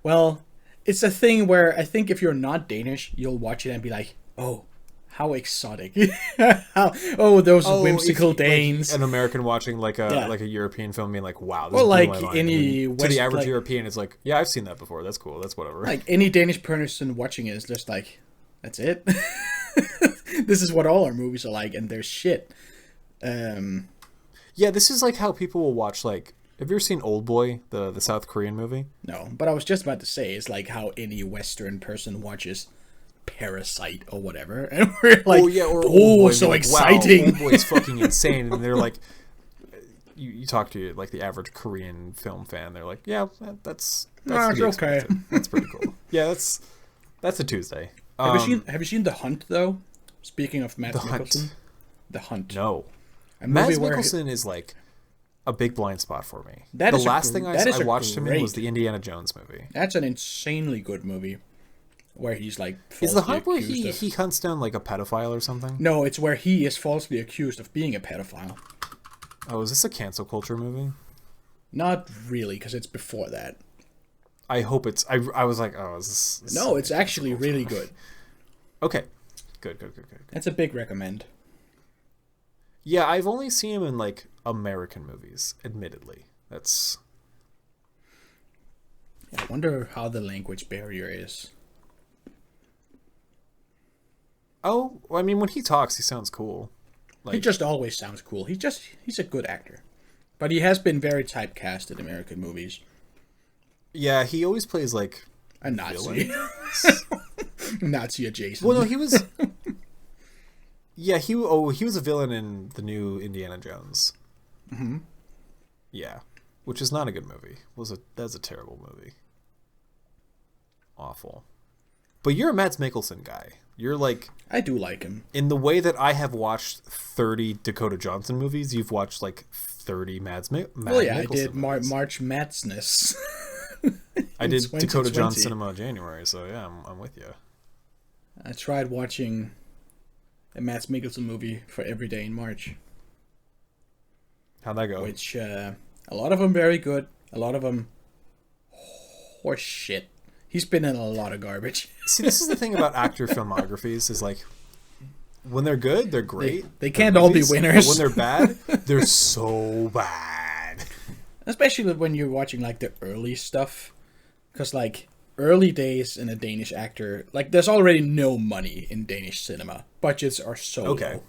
Well, it's a thing where I think if you're not Danish, you'll watch it and be like, "Oh, how exotic! those whimsical Danes." Like an American watching like a European film, being like, "Wow." This well, like any to the average European, it's like, "Yeah, I've seen that before. That's cool. That's whatever." Like any Danish person watching it is just like, "That's it." This is what all our movies are like, and they're shit. Yeah, this is like how people will watch like. Have you ever seen Old Boy, the South Korean movie? No, but I was just about to say it's like how any Western person watches Parasite or whatever, and we're like, so exciting! Wow, Old Boy's fucking insane, and they're like, you talk to like the average Korean film fan, they're like, yeah, that's okay. That's pretty cool. Yeah, that's a Tuesday. Have you seen The Hunt though? Speaking of Mads Mikkelsen, The Hunt. No, Mads Mikkelsen is like a big blind spot for me. The last thing I watched him in was the Indiana Jones movie. That's an insanely good movie. Where he's like is the Hunt where he hunts down like a pedophile or something? No, it's where he is falsely accused of being a pedophile. Oh, is this a cancel culture movie? Not really, because it's before that. I hope it's. I was like, oh, is this no, it's actually really good. Okay, good. That's a big recommend. Yeah, I've only seen him in like American movies. Admittedly, that's. I wonder how the language barrier is. Oh, I mean, when he talks, he sounds cool. Like, he just always sounds cool. He's a good actor, but he has been very typecast in American movies. Yeah, he always plays like a Nazi, Nazi adjacent. Well, no, he was. Yeah, he was a villain in the new Indiana Jones. Mm-hmm. Yeah, which is not a good movie. That's a terrible movie. Awful. But you're a Mads Mikkelsen guy. You're like... I do like him. In the way that I have watched 30 Dakota Johnson movies, you've watched like 30 Mads Mikkelsen I did March Madsness. I did Dakota Johnson Cinema January, so yeah, I'm with you. I tried watching a Mads Mikkelsen movie for every day in March. How'd that go? Which, a lot of them very good. A lot of them horse shit. He's been in a lot of garbage. See, this is the thing about actor filmographies is like, when they're good, they're great. They can't all be winners. But when they're bad, they're so bad. Especially when you're watching like the early stuff. Because like early days in a Danish actor, like there's already no money in Danish cinema. Budgets are so low.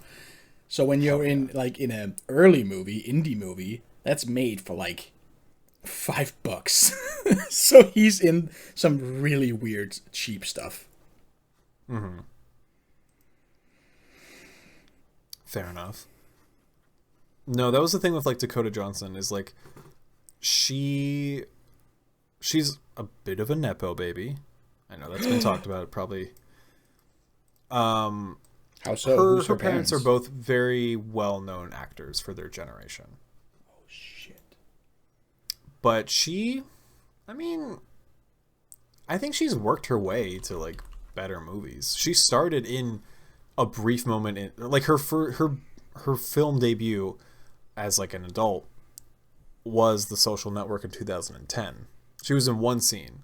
So when you're in like in an early movie, indie movie, that's made for like $5. So he's in some really weird, cheap stuff. Mm-hmm. Fair enough. No, that was the thing with like Dakota Johnson is like she's a bit of a nepo baby. I know that's been talked about probably. How so? Her parents are both very well-known actors for their generation. Oh shit. But she I mean, I think she's worked her way to like better movies. She started in a brief moment in like her film debut as like an adult was The Social Network in 2010. She was in one scene.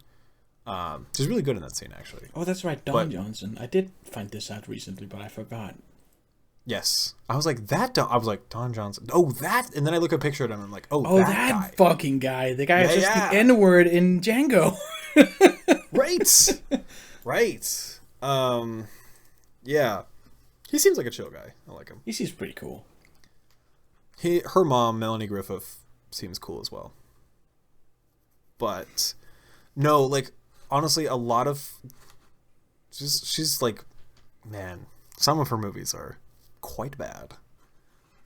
She's really good in that scene, actually. Oh, that's right, Don Johnson. I did find this out recently, but I forgot. Yes, I was like I was like Don Johnson. Oh, that, and then I look at a picture of him and I'm like, oh, that guy. Fucking guy. The guy is just the N-word in Django. Right, right. Yeah, he seems like a chill guy. I like him. He seems pretty cool. Her mom, Melanie Griffith, seems cool as well. But no, like honestly, a lot of she's like, man, some of her movies are quite bad.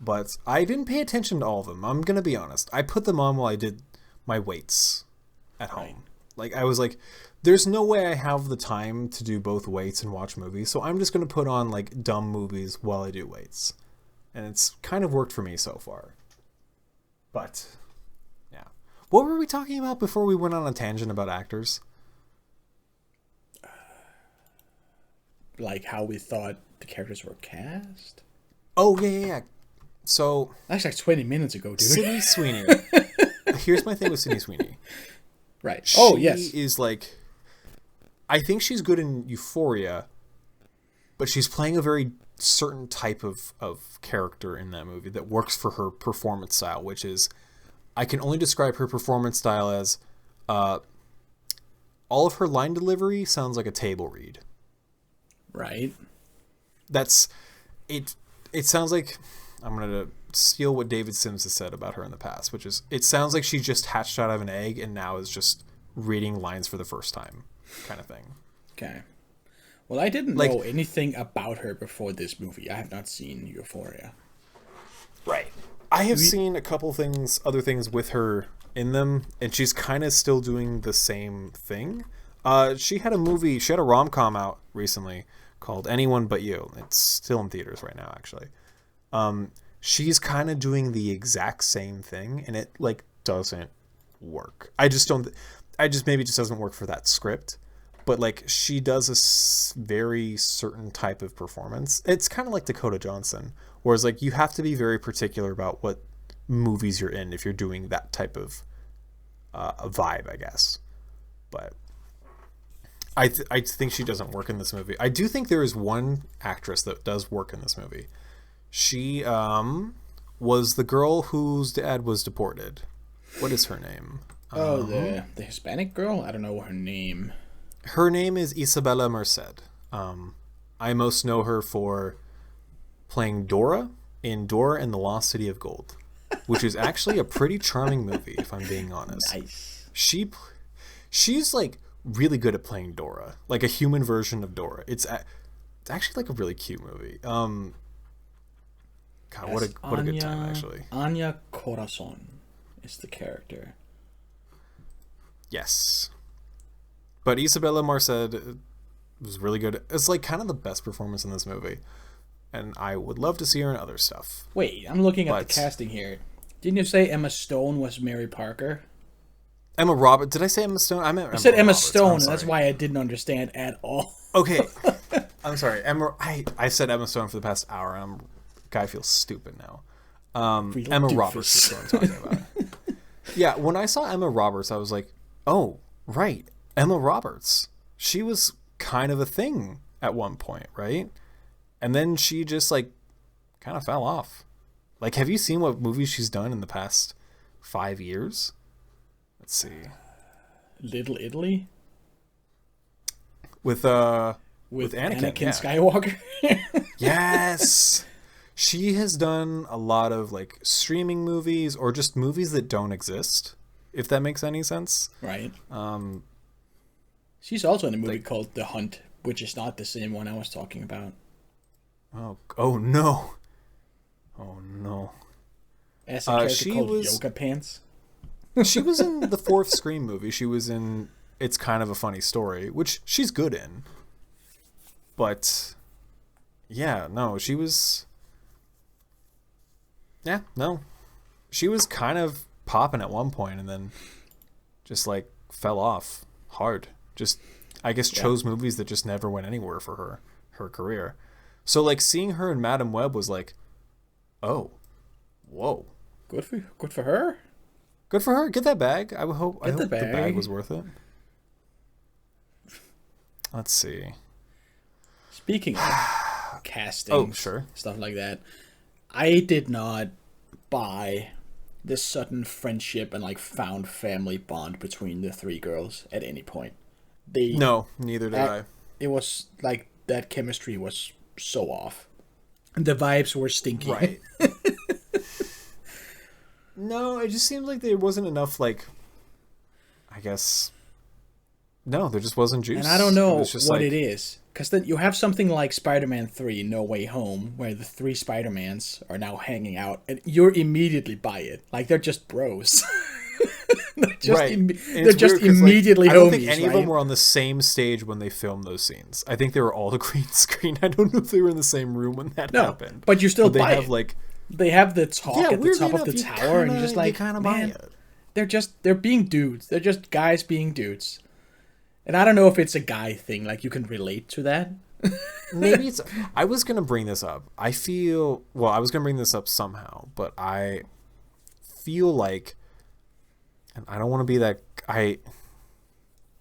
But I didn't pay attention to all of them. I'm gonna be honest. I put them on while I did my weights at home. Right. Like I was like, there's no way I have the time to do both weights and watch movies, so I'm just gonna put on like dumb movies while I do weights. And it's kind of worked for me so far. But yeah. What were we talking about before we went on a tangent about actors? Like how we thought the characters were cast? Oh, yeah. So that's like 20 minutes ago, dude. Sydney Sweeney. Here's my thing with Sydney Sweeney. Right. She is like, I think she's good in Euphoria, but she's playing a very certain type of character in that movie that works for her performance style, which is, I can only describe her performance style as all of her line delivery sounds like a table read. Right. That's it. It sounds like, I'm going to steal what David Sims has said about her in the past, which is, it sounds like she just hatched out of an egg and now is just reading lines for the first time kind of thing. Okay. Well, I didn't know anything about her before this movie. I have not seen Euphoria. Right. I have seen a couple things, other things with her in them, and she's kind of still doing the same thing. She had a rom-com out recently called Anyone But You. It's still in theaters right now, actually. She's kind of doing the exact same thing, and it like doesn't work. Maybe it just doesn't work for that script. But like she does a very certain type of performance. It's kind of like Dakota Johnson, whereas like you have to be very particular about what movies you're in if you're doing that type of a vibe, I guess. But I think she doesn't work in this movie. I do think there is one actress that does work in this movie. She was the girl whose dad was deported. What is her name? Oh, the Hispanic girl? I don't know her name. Her name is Isabella Merced. I most know her for playing Dora in Dora and the Lost City of Gold, which is actually a pretty charming movie, if I'm being honest. Nice. She's like really good at playing Dora, like a human version of Dora. It's actually like a really cute movie. God, yes, what a good time, actually. Anya Corazon is the character. Yes. But Isabella Merced was really good. It's like kind of the best performance in this movie. And I would love to see her in other stuff. Wait, I'm looking at the casting here. Didn't you say Emma Stone was Mary Parker? Emma Roberts. Did I say Emma Stone? I meant you said Emma Stone, and that's why I didn't understand at all. Okay. I'm sorry. I said Emma Stone for the past hour, and guy feels stupid now. Emma Roberts is what I'm talking about. Yeah, when I saw Emma Roberts, I was like, oh, right. Emma Roberts. She was kind of a thing at one point, right? And then she just like kind of fell off. Like, have you seen what movies she's done in the past 5 years? Let's see. Little Italy? With Anakin Skywalker? Yes. She has done a lot of like streaming movies or just movies that don't exist, if that makes any sense. Right. She's also in a movie called The Hunt, which is not the same one I was talking about. Oh no. Oh no. As a character called Yoga Pants. She was in the fourth Scream movie. She was in It's Kind of a Funny Story, which she's good in. But yeah, no, she was... Yeah, no. She was kind of popping at one point and then just like fell off hard. Just, I guess, chose movies that just never went anywhere for her career. So, like, seeing her in Madam Web was like, oh, whoa. Good for her. Good for her. Get that bag. I hope the bag. bag was worth it. Let's see. Speaking of casting, stuff like that, I did not buy this sudden friendship and like found family bond between the three girls at any point. No, neither did I. It was like that chemistry was so off. And the vibes were stinky. Right. No, it just seemed like there wasn't enough, like, I guess. No, there just wasn't juice. And I don't know what it is. Because then you have something like Spider-Man 3, No Way Home, where the three Spider-Mans are now hanging out, and you're immediately by it. Like, they're just bros. they're just immediately homies, I don't think any of them were on the same stage when they filmed those scenes. I think they were all the green screen. I don't know if they were in the same room when that happened. But you're still by it. Like, they have the talk at the top of the tower, and you're just like, man, they're being dudes. They're just guys being dudes. And I don't know if it's a guy thing, like you can relate to that. Maybe it's... I was going to bring this up. I was going to bring this up somehow, but I feel like... And I don't want to be that... I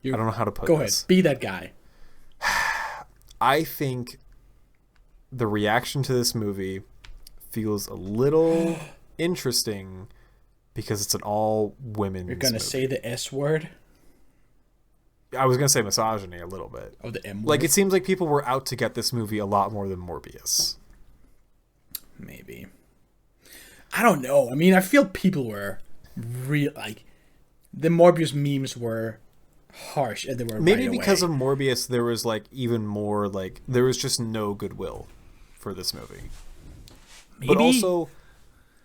don't know how to put this. Go ahead. Be that guy. I think the reaction to this movie feels a little interesting because it's an all-women's movie. You're going to say the S word? I was going to say misogyny a little bit. Oh, the M word? Like, it seems like people were out to get this movie a lot more than Morbius. Maybe. I don't know. I mean, I feel people were real, like, the Morbius memes were harsh, and they were maybe because of Morbius, there was, like, even more, like, there was just no goodwill for this movie. Maybe. But also,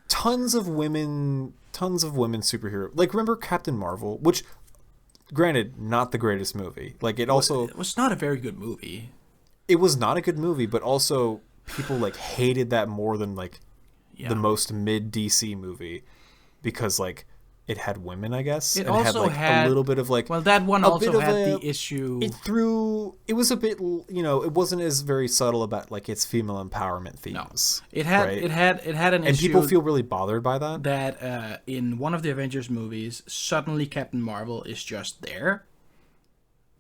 tons of women superhero. Like, remember Captain Marvel? Which... Granted, not the greatest movie. Like, it was not a very good movie. It was not a good movie, but also people like hated that more than like the most mid DC movie because like it had women, I guess. It also had a little bit of like. Well, that one also had the issue. It was a bit, it wasn't as very subtle about like its female empowerment themes. No. It had an issue. And people feel really bothered by that. That in one of the Avengers movies, suddenly Captain Marvel is just there,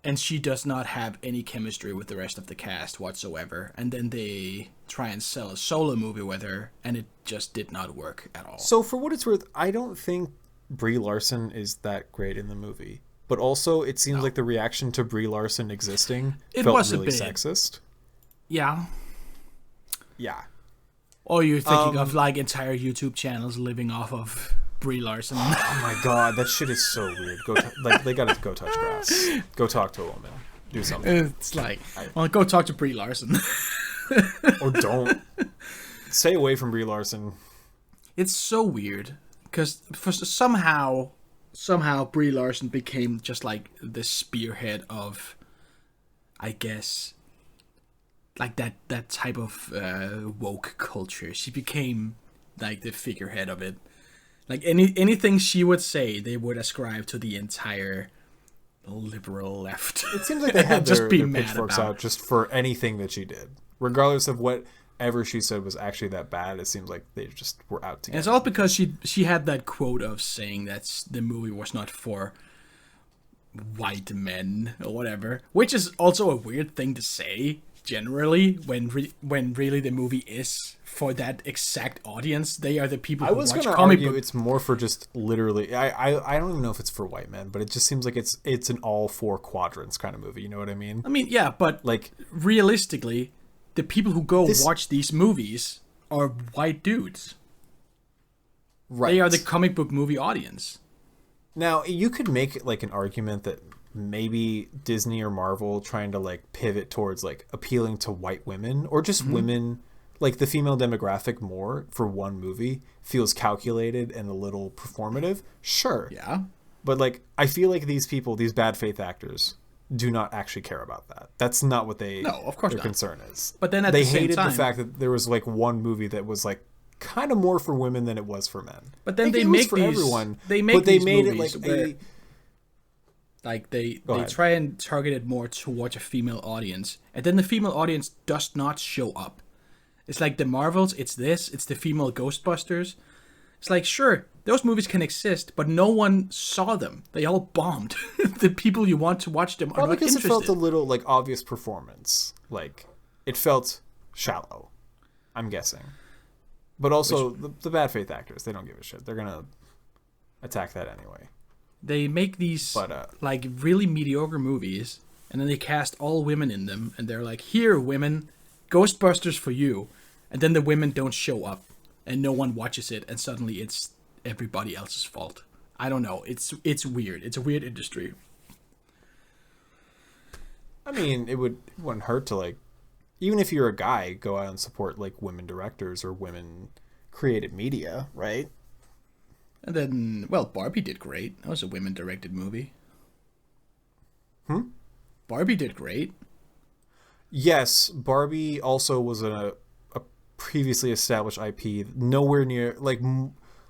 and she does not have any chemistry with the rest of the cast whatsoever. And then they try and sell a solo movie with her, and it just did not work at all. So for what it's worth, I don't think Brie Larson is that great in the movie, but also it seems like the reaction to Brie Larson existing felt really sexist. Yeah. Or you're thinking of like entire YouTube channels living off of Brie Larson. Oh my god, that shit is so weird. They gotta go touch grass. Go talk to a woman. Do something. It's like, go talk to Brie Larson. Or don't. Stay away from Brie Larson. It's so weird. Because somehow Brie Larson became just like the spearhead of, I guess, like that type of woke culture. She became like the figurehead of it. Like anything she would say, they would ascribe to the entire liberal left. It seems like they had their pitchforks out just for anything that she did, regardless of whatever she said was actually that bad. It seems like they just were out to get. And it's all because she had that quote of saying that the movie was not for white men or whatever, which is also a weird thing to say generally when really the movie is for that exact audience. They are the people who watch comic book. I was going to argue it's more for just literally. I don't even know if it's for white men, but it just seems like it's an all four quadrants kind of movie. You know what I mean? I mean, yeah, but like realistically, the people who watch these movies are white dudes. Right. They are the comic book movie audience. Now, you could make like an argument that maybe Disney or Marvel trying to like pivot towards like appealing to white women or just women, like the female demographic more for one movie feels calculated and a little performative. Sure. Yeah. But like, I feel like these people, these bad faith actors, do not actually care about that. That's not what their concern is. But then they hated the fact that there was like one movie that was like kind of more for women than it was for men. But then they make for everyone. They make but they these made movies it like Like they ahead. try and target it more towards a female audience, and then the female audience does not show up. It's like the Marvels. It's the female Ghostbusters. It's like, sure, those movies can exist, but no one saw them. They all bombed. The people you want to watch them are Probably not because interested. it felt a little like obvious performance. Like it felt shallow. I'm guessing. But also the bad faith actors, they don't give a shit. They're gonna attack that anyway. They make these like really mediocre movies, and then they cast all women in them, and they're like, "Here, women, Ghostbusters for you," and then the women don't show up, and no one watches it, and suddenly it's everybody else's fault. I don't know. It's weird. It's a weird industry. I mean, it wouldn't hurt to like, even if you're a guy, go out and support like women directors or women created media, right? And then, well, Barbie did great. That was a women-directed movie. Barbie did great. Yes, Barbie also was a previously established IP, nowhere near, like,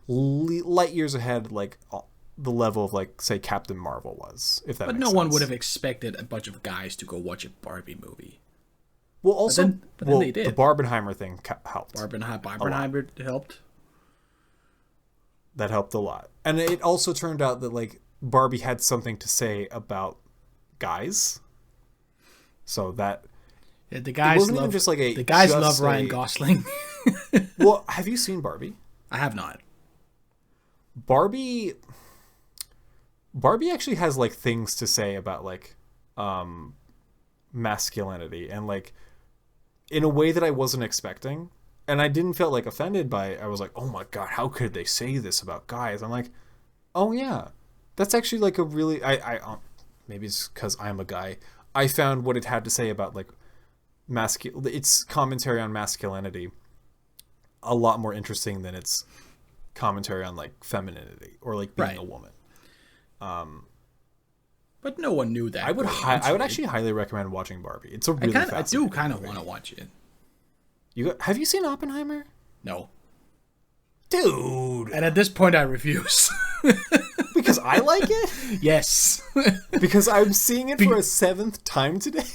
light years ahead, like, the level of, like, say, Captain Marvel was, if that But makes no sense. one would have expected a bunch of guys to go watch a Barbie movie. Well, also, but then they did. The Barbenheimer thing helped. Barbenheimer helped. That helped a lot. And it also turned out that, like, Barbie had something to say about guys. So that... Yeah, the guys love Ryan Gosling. Well, have you seen Barbie? I have not. Barbie actually has, like, things to say about, like, masculinity. And, like, in a way that I wasn't expecting. And I didn't feel like offended by it. I was like, oh my God, how could they say this about guys? I'm like, oh yeah, that's actually like a really, maybe it's because I'm a guy. I found what it had to say about like its commentary on masculinity a lot more interesting than its commentary on like femininity or like being a woman. But no one knew that. I would actually highly recommend watching Barbie. It's a really I do kind of want to watch it. Have you seen Oppenheimer? No. Dude. And at this point, I refuse. Because I like it? Yes. Because I'm seeing it for a 7th time today?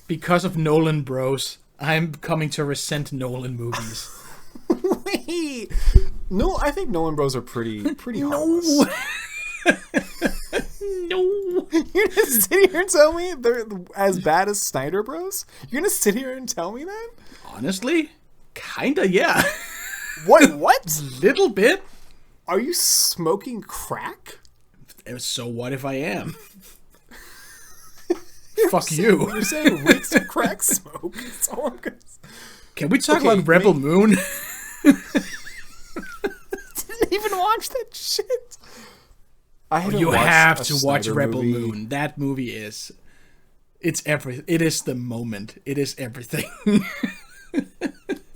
Because of Nolan Bros. I'm coming to resent Nolan movies. Wait. No, I think Nolan Bros are pretty harmless. No. You're gonna sit here and tell me they're as bad as Snyder Bros? You're gonna sit here and tell me that? Honestly, kinda, yeah. What? Little bit. Are you smoking crack? So what if I am? Fuck you. You're saying reeks of crack smoke. It's all good. Can we talk about Rebel Moon? Didn't even watch that shit. You have to watch Rebel Moon. That movie is... It's everything. It is the moment. It is everything.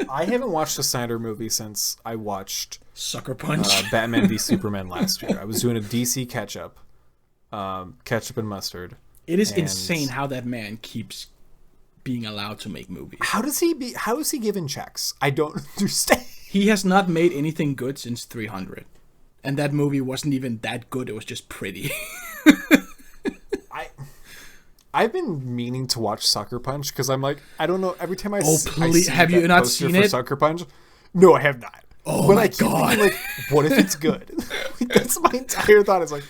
I haven't watched a Snyder movie since I watched Sucker Punch, Batman v Superman last year. I was doing a DC ketchup and mustard. It is insane how that man keeps being allowed to make movies. How is he given checks? I don't understand. He has not made anything good since 300, and that movie wasn't even that good. It was just pretty. I've been meaning to watch Sucker Punch because I'm like, I don't know. Every time I please, have you not seen it? Sucker Punch? No, I have not. Oh my God! Thinking, like, what if it's good? That's my entire thought. Is like,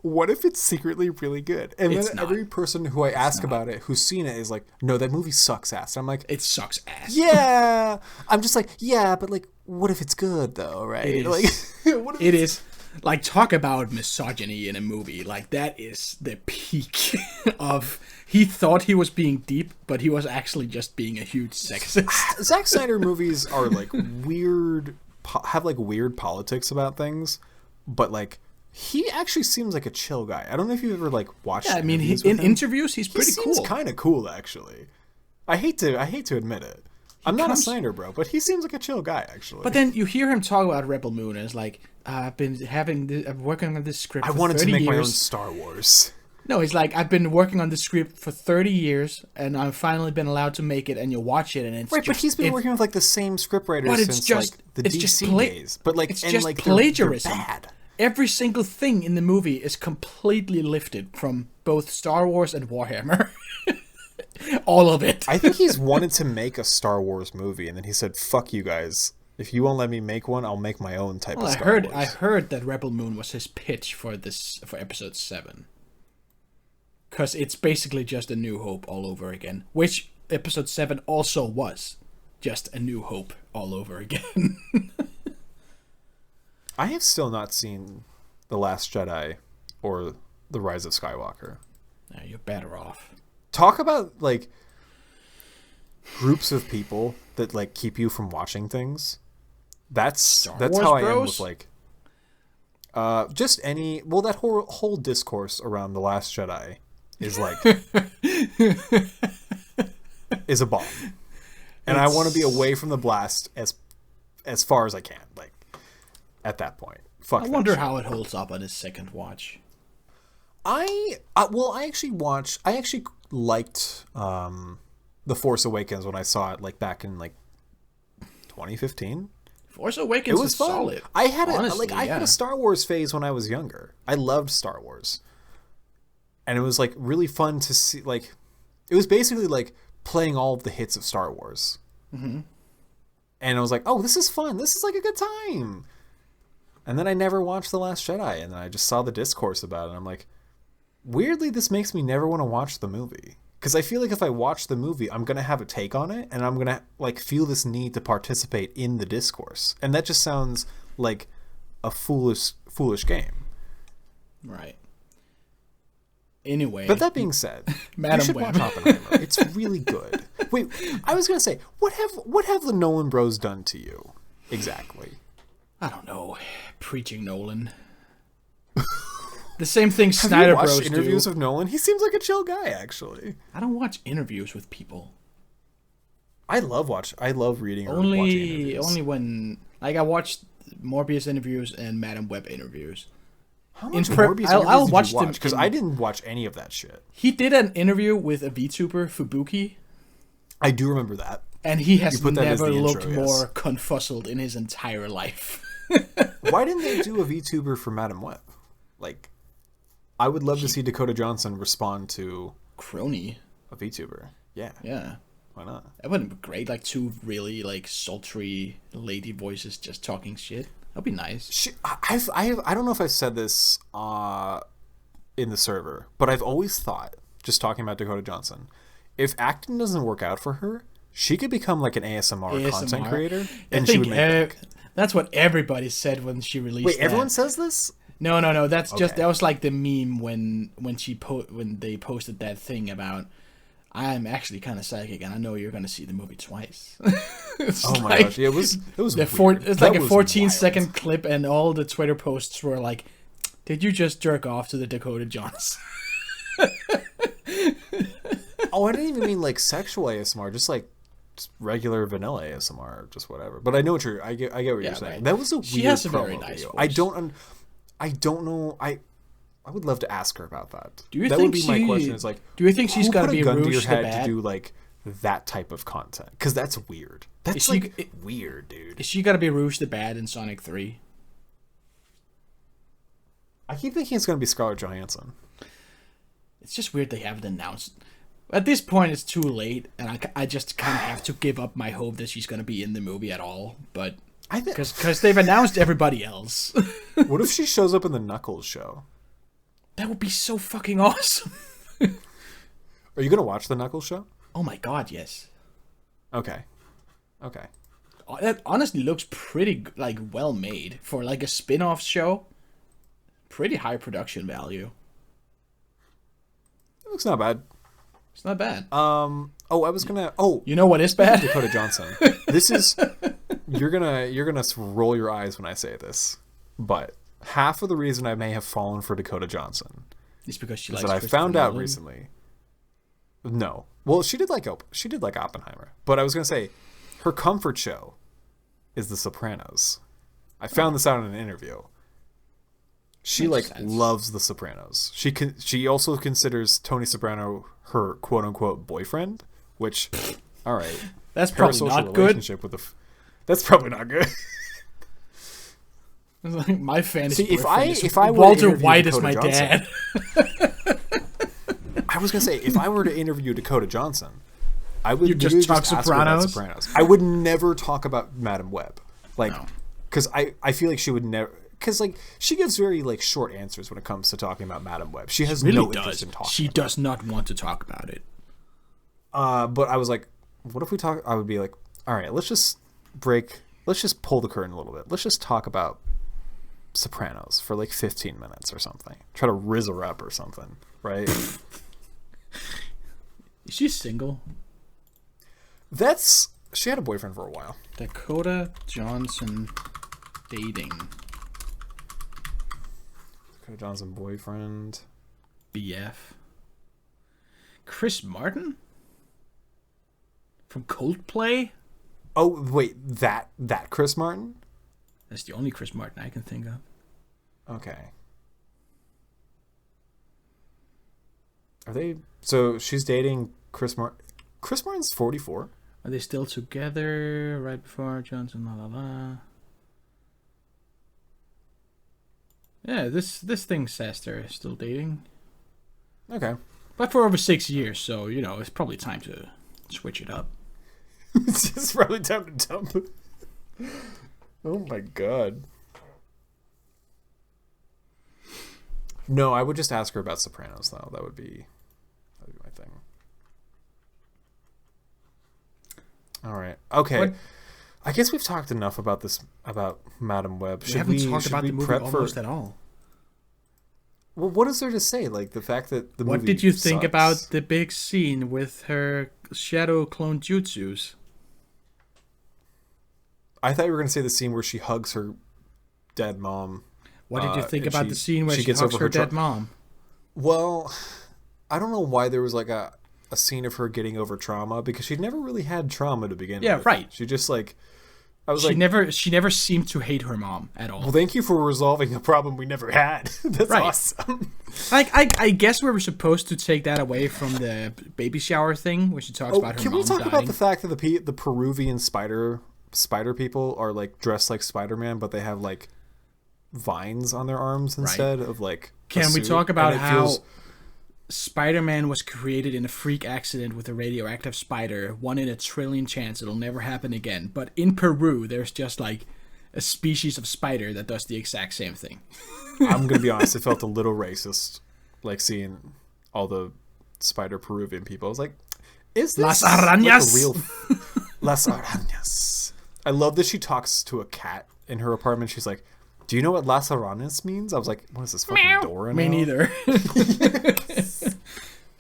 what if it's secretly really good? And then every person who I ask about it, who's seen it, is like, no, that movie sucks ass. And I'm like, it sucks ass. Yeah, I'm just like, yeah, but like, what if it's good though, right? It is. Like, what if it is. Like, talk about misogyny in a movie. Like, that is the peak of... He thought he was being deep, but he was actually just being a huge sexist. Zack Snyder movies are, like, weird... have, like, weird politics about things, but, like, he actually seems like a chill guy. I don't know if you've ever, like, watched interviews with him. Interviews, he's pretty cool. He seems kind of cool, actually. I hate to admit it. I'm not a Snyder bro, but he seems like a chill guy, actually. But then you hear him talk about Rebel Moon, and it's like, I've been working on this script for 30 years. I wanted to make my own Star Wars. No, he's like, I've been working on this script for 30 years, and I've finally been allowed to make it, and you watch it, and it's right. But he's been working with like the same scriptwriters since like the DC days. But like, it's and just like plagiarism. They're bad. every single thing in the movie is completely lifted from both Star Wars and Warhammer. All of it. I think he's wanted to make a Star Wars movie, and then he said, "Fuck you guys. If you won't let me make one, I'll make my own type of Star Wars." I heard that Rebel Moon was his pitch for episode 7. Because it's basically just A New Hope all over again. Which episode 7 also was. Just A New Hope all over again. I have still not seen The Last Jedi or The Rise of Skywalker. No, you're better off. Talk about, like, groups of people that, like, keep you from watching things. That's Wars how I am bros? with, like, just any... Well, that whole discourse around The Last Jedi is, like... is a bomb. And I want to be away from the blast as far as I can, like, at that point. Fuck. I wonder how it holds up on his second watch. I actually liked The Force Awakens when I saw it, like, back in, like, 2015. Force Awakens It was fun. solid. I had Honestly, I had a Star Wars phase when I was younger. I loved Star Wars. And it was, like, really fun to see, like, it was basically like playing all of the hits of Star Wars. Mm-hmm. And I was like, oh, this is fun. This is like a good time. And then I never watched The Last Jedi, and then I just saw the discourse about it, and I'm like, weirdly, this makes me never want to watch the movie. Because I feel like if I watch the movie, I'm going to have a take on it, and I'm going to, like, feel this need to participate in the discourse. And that just sounds like a foolish game. Right. Anyway. But that being said, you should watch Oppenheimer. It's really good. Wait, I was going to say, what have the Nolan bros done to you? Exactly. I don't know. Preaching Nolan. The same thing Snyder Bros do. Bros Interviews do. of Nolan? He seems like a chill guy, actually. I don't watch interviews with people. I love reading or watching interviews. Only when, like, I watched Morbius interviews and Madame Web interviews. How much Morbius I'll did watch you them watch? Because I didn't watch any of that shit. He did an interview with a VTuber, Fubuki. I do remember that. And he has put that as never the looked intro, more yes. confuzzled in his entire life. Why didn't they do a VTuber for Madame Web? Like, I would love to see Dakota Johnson respond to Crony. a VTuber. Yeah. Yeah. Why not? That wouldn't be great. Like, two really, like, sultry lady voices just talking shit. That'd be nice. I don't know if I've said this in the server, but I've always thought, just talking about Dakota Johnson, if acting doesn't work out for her, she could become like an ASMR content creator, and she would make that's what everybody said when she released. Wait, everyone says this? No. That's just Okay. that was like the meme when they posted that thing about I'm actually kind of psychic and I know you're gonna see the movie twice. Oh my gosh, yeah, it was it's weird. like a That was 14-second wild. clip, and all the Twitter posts were like, "Did you just jerk off to the Dakota Johnson?" Oh, I didn't even mean like sexual ASMR, just like regular vanilla ASMR, just whatever. But I know what I get what you're saying. Right. That was a She weird has a promo very nice video. voice. I don't know. I would love to ask her about that. Do you that think would be my question. Is like, do you think she's who gonna put a be gun to your Rouge the head Bad? to do like that type of content? Because that's weird. That's Is like weird, dude. Is she gonna be Rouge the Bad in Sonic 3? I keep thinking it's gonna be Scarlett Johansson. It's just weird they haven't announced. At this point, it's too late, and I just kind of have to give up my hope that she's gonna be in the movie at all. But I think because they've announced everybody else. What if she shows up in the Knuckles show? That would be so fucking awesome. Are you gonna watch the Knuckles show? Oh my god, yes. Okay. That honestly looks pretty like well made for like a spin-off show. Pretty high production value. It looks not bad. It's not bad. Oh, I was gonna. Oh, You know what is bad? Dakota Johnson. This is. You're gonna roll your eyes when I say this, but half of the reason I may have fallen for Dakota Johnson It's because she is likes that I Christopher found out Nolan. recently. No, well, she did like Oppenheimer, but I was gonna say her comfort show is The Sopranos. I found this out in an interview. She Makes like sense. loves The Sopranos. She also considers Tony Soprano her quote unquote boyfriend, which, all right, That's probably parasocial not good. relationship with that's probably not good. It's like my fantasy. See, if I were to Walter interview White is Dakota my Johnson, dad. I was gonna say, if I were to interview Dakota Johnson, I would You'd just literally talk ask her about Sopranos? Sopranos. I would never talk about Madam Web, like, No. because I feel like she would never. Because like she gives very like short answers when it comes to talking about Madam Web. She has no interest in talking. She does not want to talk about it. But I was like, what if we talk? I would be like, all right, let's just pull the curtain a little bit. Let's just talk about Sopranos for like 15 minutes or something. Try to rizz her up or something, right? Is she single? She had a boyfriend for a while. Dakota Johnson dating. Dakota Johnson boyfriend. BF. Chris Martin? From Coldplay? Oh wait, that Chris Martin? That's the only Chris Martin I can think of. Okay. Are they? So she's dating Chris Martin. Chris Martin's 44. Are they still together right before Johnson? La la la. Yeah, this thing says they're still dating. Okay. But for over 6 years, so, you know, it's probably time to switch it up. It's just probably time to dump it. Oh my god. No, I would just ask her about Sopranos, though. That would be my thing. All right. Okay. What? I guess we've talked enough about this, about Madam Web. We haven't talked about the movie almost at all. Well, what is there to say? Like, the fact that the movie What did you think sucks. about the big scene with her shadow clone jutsus? I thought you were going to say the scene where she hugs her dead mom. What did you think and about the scene where she gets hugs over her dead mom? Well, I don't know why there was like a scene of her getting over trauma, because she'd never really had trauma to begin with. Yeah, right. She just like, I was She like, never seemed to hate her mom at all. well, thank you for resolving a problem we never had. That's Right. awesome. Like I guess we were supposed to take that away from the baby shower thing where she talks about her Can mom we talk dying. about the fact that the Peruvian spider people are like dressed like Spider-Man, but they have like vines on their arms instead of like a Can we suit? talk about And it how feels- Spider-Man was created in a freak accident with a radioactive spider, 1 in a trillion chance it'll never happen again. But in Peru, there's just like a species of spider that does the exact same thing. I'm gonna be honest, it felt a little racist, like seeing all the spider Peruvian people. I was like, is this Las arañas? like a real Las arañas? I love that she talks to a cat in her apartment. She's like, do you know what Las arañas means? I was like, what is this fucking door? Me neither.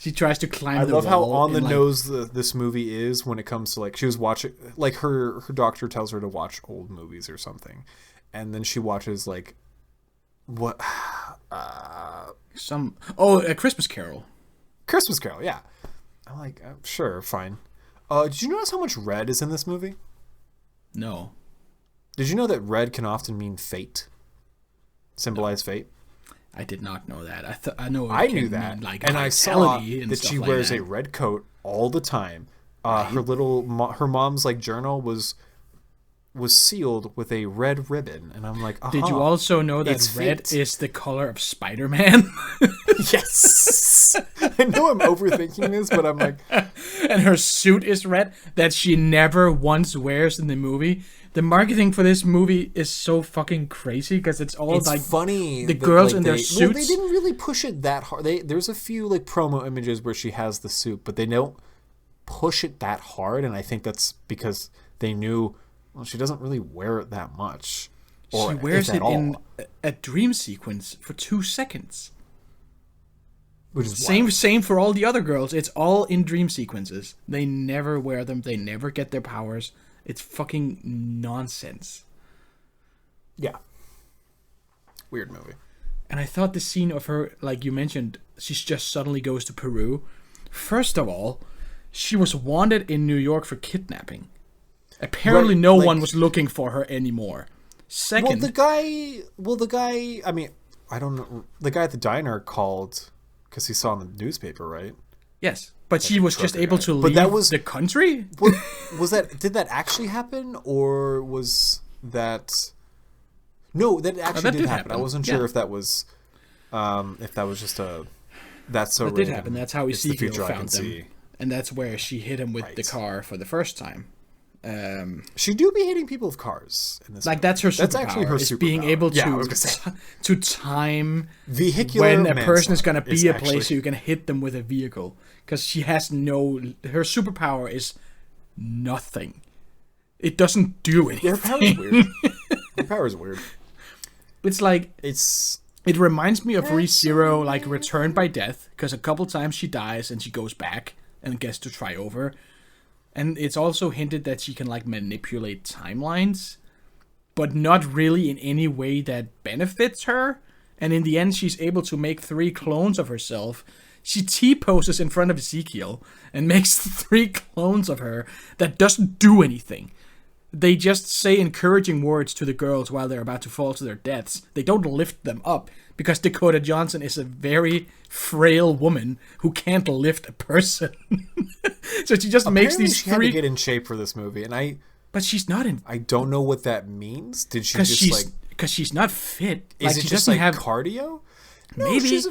She tries to climb the wall. I love how on the and, nose this movie is when it comes to like, she was watching, like her doctor tells her to watch old movies or something, and then she watches like what A Christmas Carol. Christmas Carol, yeah. I'm like, sure, fine. Did you notice how much red is in this movie? No. Did you know that red can often mean fate? Symbolize fate? I did not know that. I know. I knew that. Like and I saw vitality and that stuff she like wears that. a red coat all the time. Right. Her mom's like journal was sealed with a red ribbon, and I'm like, aha, Did you also know that it's red fate. is the color of Spider-Man? Yes. I know I'm overthinking this, but I'm like, And her suit is red that she never once wears in the movie. The marketing for this movie is so fucking crazy because it's all it's like funny. the that, girls like, in their Well, suits. they didn't really push it that hard. There's a few like promo images where she has the suit, but they don't push it that hard, and I think that's because they knew, well, she doesn't really wear it that much. Or She wears if at it in all, a dream sequence for 2 seconds. which is Same for all the other girls. It's all in dream sequences. They never wear them. They never get their powers. It's fucking nonsense. yeah, weird movie. And I thought the scene of her, like you mentioned, she just suddenly goes to Peru. First of all, she was wanted in New York for kidnapping. Apparently Right, no like- one was looking for her anymore. Second, The guy. I mean, I don't know. The guy at the diner called because he saw in the newspaper, right? yes, but she was just trucker able guy. to But leave that was- the country? Was that? Did that actually happen, or was that? No, that actually did happen. I happen. wasn't sure if that was just a. That's so. That did happen. That's how Ezekiel future I can found them, see. and that's where she hit him with the Right. car for the first time. She do be hitting people with cars in this. Like movie. that's her superpower. That's actually her is superpower. being able to Yeah, I was gonna say. to time Vehicular when a person is going to manslaughter is be a actually- place so you can hit them with a vehicle, because she has no. Her superpower is nothing. It doesn't do anything. Her power is weird. Her power is weird. It's like It's it reminds me of ReZero, like Return by Death, because a couple times she dies and she goes back and gets to try over. And it's also hinted that she can like manipulate timelines, but not really in any way that benefits her. And in the end, she's able to make 3 clones of herself. She T-poses in front of Ezekiel and makes 3 clones of her that doesn't do anything. They just say encouraging words to the girls while they're about to fall to their deaths. They don't lift them up, because Dakota Johnson is a very frail woman who can't lift a person. So she just makes apparently these she had 3... to get in shape for this movie, and But she's not in... I don't know what that means. Did she Because just she's, like? because she's not fit. Is Like, it she just doesn't like have... cardio? No, Maybe. she's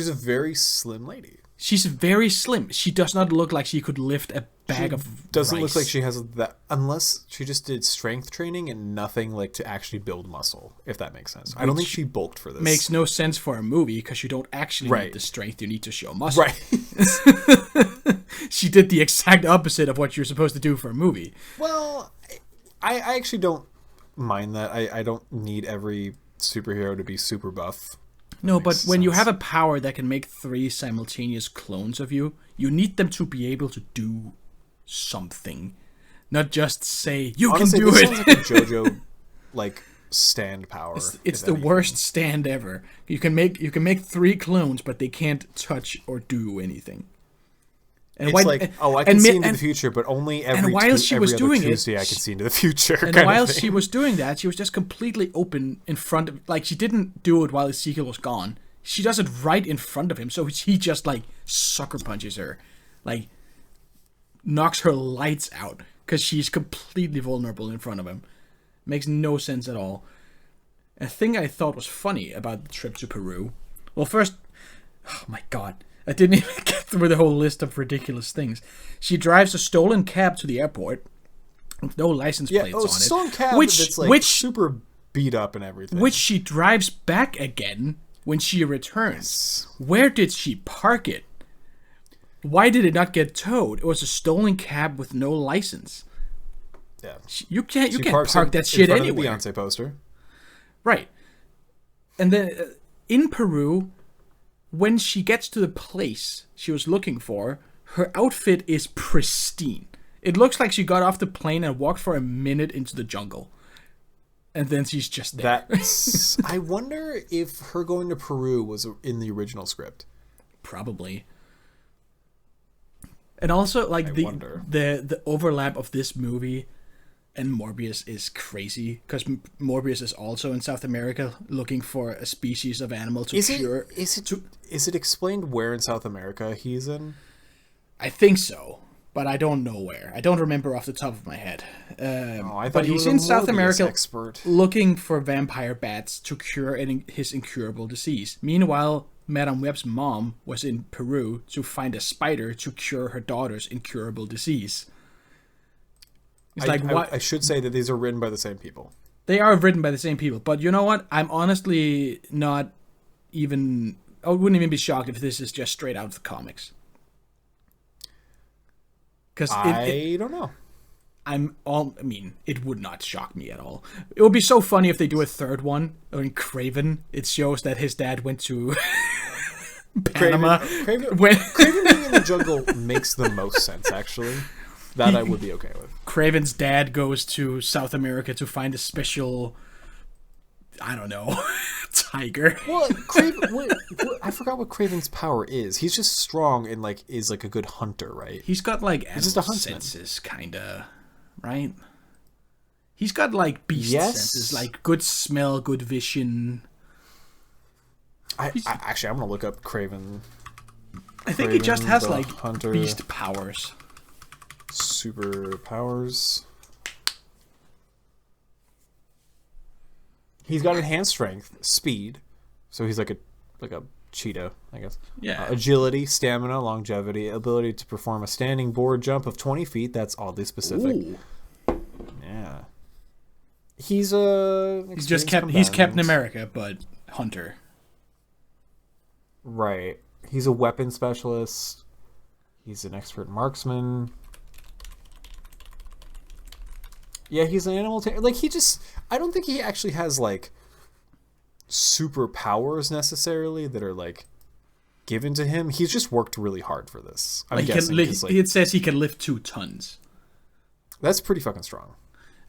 a very slim lady. She's very slim. She does not look like she could lift a bag of Doesn't rice. look like she has that, unless she just did strength training and nothing like to actually build muscle, if that makes sense. I don't think she bulked for this. Makes no sense for a movie, because you don't actually Right. need the strength. You need to show muscle. Right. She did the exact opposite of what you're supposed to do for a movie. Well, I actually don't mind that. I don't need every superhero to be super buff. No, but Makes when you sense. have a power that can make 3 simultaneous clones of you, you need them to be able to do something. Not just say, you Honestly, can do this it. sounds like a JoJo like stand power. It's if the anything. worst stand ever. You can make 3 clones, but they can't touch or do anything. And It's like, I can see into and- the future, but only every while she was every other doing it, Tuesday I can see into the future. And kind while of thing. she was doing that, she was just completely open in front of... Like, she didn't do it while Ezekiel was gone. She does it right in front of him, so he just, like, sucker punches her. Like, knocks her lights out, because she's completely vulnerable in front of him. Makes no sense at all. A thing I thought was funny about the trip to Peru... Well, first... Oh, my God. I didn't even get through the whole list of ridiculous things. She drives a stolen cab to the airport with no license plates on it. stolen cab that's like super beat up and everything. Which she drives back again when she returns. Where did she park it? Why did it not get towed? It was a stolen cab with no license. Yeah. You can't parks park it that shit in front anywhere. of the Beyonce poster. Right. And then in Peru, when she gets to the place she was looking for, her outfit is pristine. It looks like she got off the plane and walked for a minute into the jungle. And then she's just there. That's. I wonder if her going to Peru was in the original script. Probably. And also, like, wonder. the overlap of this movie and Morbius is crazy, because Morbius is also in South America looking for a species of animal to cure. Is it explained where in South America he's in? I think so, but I don't know where. I don't remember off the top of my head. I thought But he he's was a in South Morbius America expert. looking for vampire bats to cure his incurable disease. Meanwhile, Madame Web's mom was in Peru to find a spider to cure her daughter's incurable disease. It's I should say that these are written by the same people. They are written by the same people, but you know what? I'm honestly not even... I wouldn't even be shocked if this is just straight out of the comics. Because I don't know. I mean, it would not shock me at all. It would be so funny if they do a third one. Or in Craven, it shows that his dad went to Panama. Craven being in the jungle makes the most sense, actually. That I would be okay with. Craven's dad goes to South America to find a special, I don't know, tiger. Well, I forgot what Craven's power is. He's just strong and is a good hunter, right? He's got like He's just a animal huntsman. senses, kinda, right? He's got like beast senses, like good smell, good vision. Actually, I'm gonna look up Craven. I think he just has the like hunter. beast powers. Superpowers. He's got enhanced strength, speed, so he's like a cheetah, I guess. Yeah. Agility, stamina, longevity, ability to perform a standing board jump of 20 feet. That's oddly specific. Ooh. Yeah. He's He's Captain America, but hunter. Right. He's a weapon specialist. He's an expert marksman. Yeah, he's an animal. I don't think he actually has like superpowers necessarily that are like given to him. He's just worked really hard for this. I'm guessing. It says he can lift 2 tons. That's pretty fucking strong.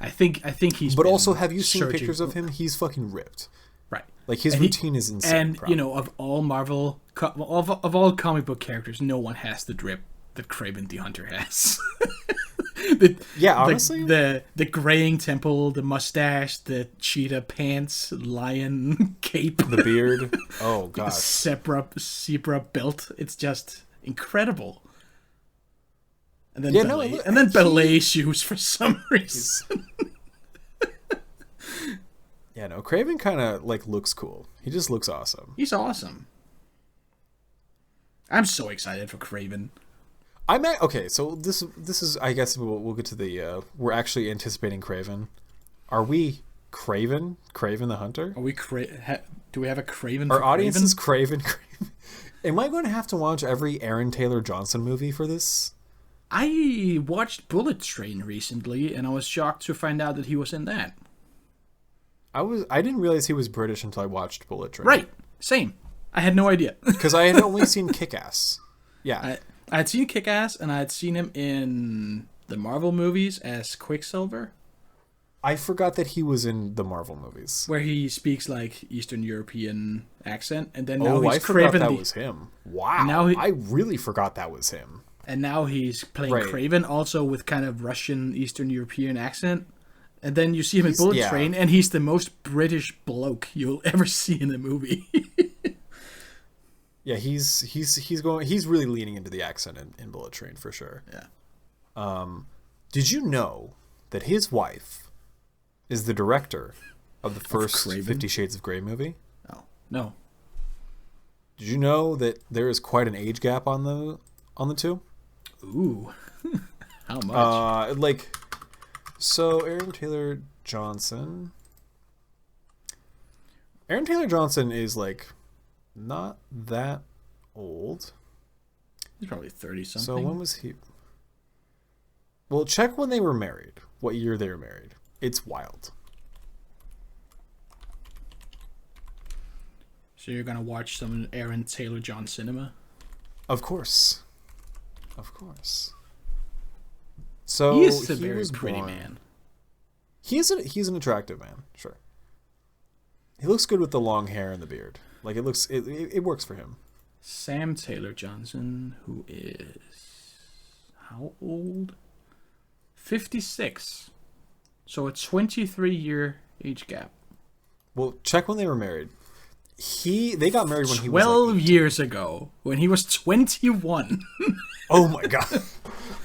I think he's. But also, have you seen pictures of him? He's fucking ripped. Right. Like his routine is insane. And of all Marvel, of all comic book characters, no one has the drip that Kraven the Hunter has. Honestly, the graying temple, the mustache, the cheetah pants, lion cape, the beard. Oh gosh, zebra belt. It's just incredible. And then ballet, ballet shoes for some reason. Yeah, no, Kraven kind of like looks cool. He just looks awesome. He's awesome. I'm so excited for Kraven. Okay, so this is I guess we'll get to the we're actually anticipating Kraven. Are we Kraven the Hunter? Are we do we have a Kraven? Our audience is Kraven. Am I going to have to watch every Aaron Taylor Johnson movie for this? I watched Bullet Train recently, and I was shocked to find out that he was in that. I didn't realize he was British until I watched Bullet Train. Right, same. I had no idea because I had only seen Kick-Ass. Yeah. I had seen Kick-Ass, and I had seen him in the Marvel movies as Quicksilver. I forgot that he was in the Marvel movies. Where he speaks like Eastern European accent, and then now he's I forgot that was him. Wow. I really forgot that was him. And now he's playing Kraven, also with kind of Russian Eastern European accent. And then you see him in Bullet Train, and he's the most British bloke you'll ever see in a movie. Yeah, he's really leaning into the accent in Bullet Train for sure. Yeah. Did you know that his wife is the director of the first 50 Shades of Grey movie? Oh, no. Did you know that there is quite an age gap on the two? Ooh. How much? So Aaron Taylor Johnson is like not that old. He's probably 30 something. So when was he? Well, check when they were married. What year they were married. It's wild. So you're going to watch some Aaron Taylor John cinema? Of course. So he is a very pretty man. He's an attractive man, sure. He looks good with the long hair and the beard. Like it works for him. Sam Taylor Johnson, who is how old? 56. So a 23-year age gap. Well, check when they were married. They got married when he was 12 years ago, when he was 21. Oh my god.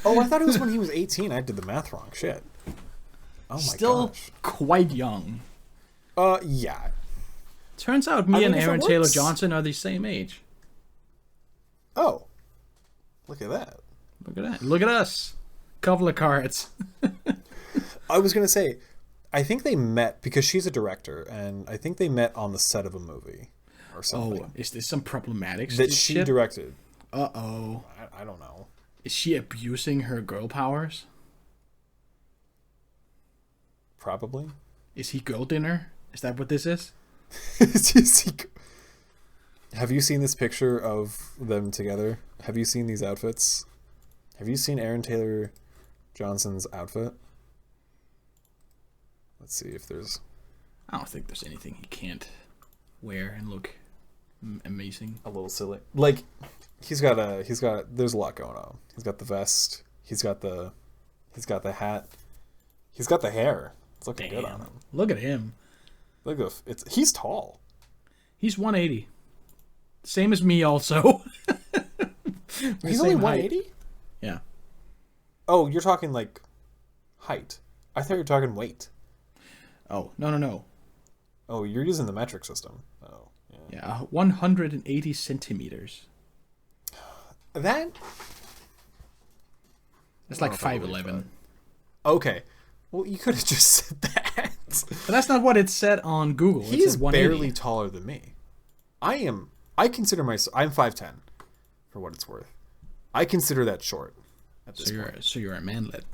Oh, I thought it was when he was 18. I did the math wrong. Shit. Oh my Still gosh. Quite young. Yeah. Turns out me and Aaron Taylor Johnson are the same age. Oh. Look at that. Look at us. Couple of cards. I was going to say, I think they met because she's a director, and I think they met on the set of a movie or something. Oh, is this some problematic that she shit? Directed? Uh-oh. I don't know. Is she abusing her girl powers? Probably. Is he girl dinner? Is that what this is? Have you seen this picture of them together? Have you seen these outfits? Have you seen Aaron Taylor Johnson's outfit? Let's see if there's... I don't think there's anything he can't wear and look amazing. A little silly. Like, there's a lot going on. He's got the vest. He's got the hat. He's got the hair. It's looking good on him. Look at him. He's tall. He's 180. Same as me also. He's only 180? Yeah. Oh, you're talking like height. I thought you were talking weight. Oh, no. Oh, you're using the metric system. Oh, yeah. Yeah, 180 centimeters. That's like 5'11". Okay. Well, you could have just said that. But that's not what it said on Google. He is barely taller than me. I consider myself... I'm 5'10", for what it's worth. I consider that short at this point. So you're a manlet.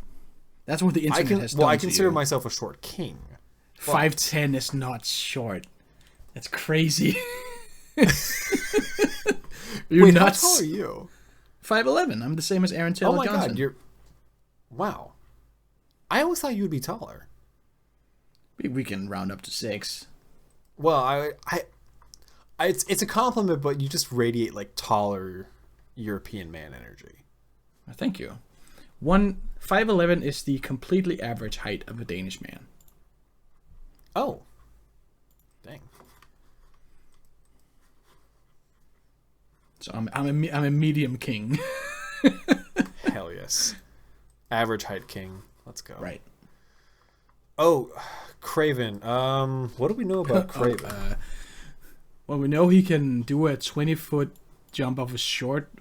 That's what the internet has done Well, I to consider you. myself a short king. 5'10" is not short. That's crazy. You're Wait, nuts. how tall are you? 5'11". I'm the same as Aaron Taylor Johnson. Oh my god, you're... Wow. I always thought you would be taller. We can round up to 6. Well, it's a compliment, but you just radiate like taller European man energy. Thank you. 5'11" is the completely average height of a Danish man. Oh. Dang. So I'm a medium king. Hell yes. Average height king. Let's go. Right. Oh, Craven. What do we know about Craven? Well, we know he can do a 20-foot jump off a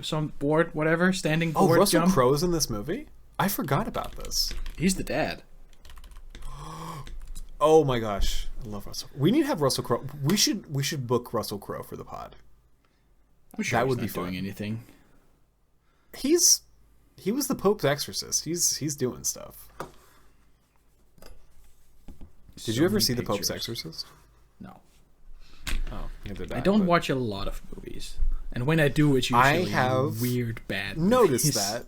some board, whatever, standing board Russell jump. Crowe's in this movie? I forgot about this. He's the dad. Oh my gosh, I love Russell. We need to have Russell Crowe. We should book Russell Crowe for the pod. I'm sure that he's would not be fun. doing anything. He was the Pope's exorcist. He's doing stuff. Did you ever see the Pope's Exorcist? No. Oh, neither did I. I don't watch a lot of movies, and when I do, it's usually have weird, bad. Noticed movies. that.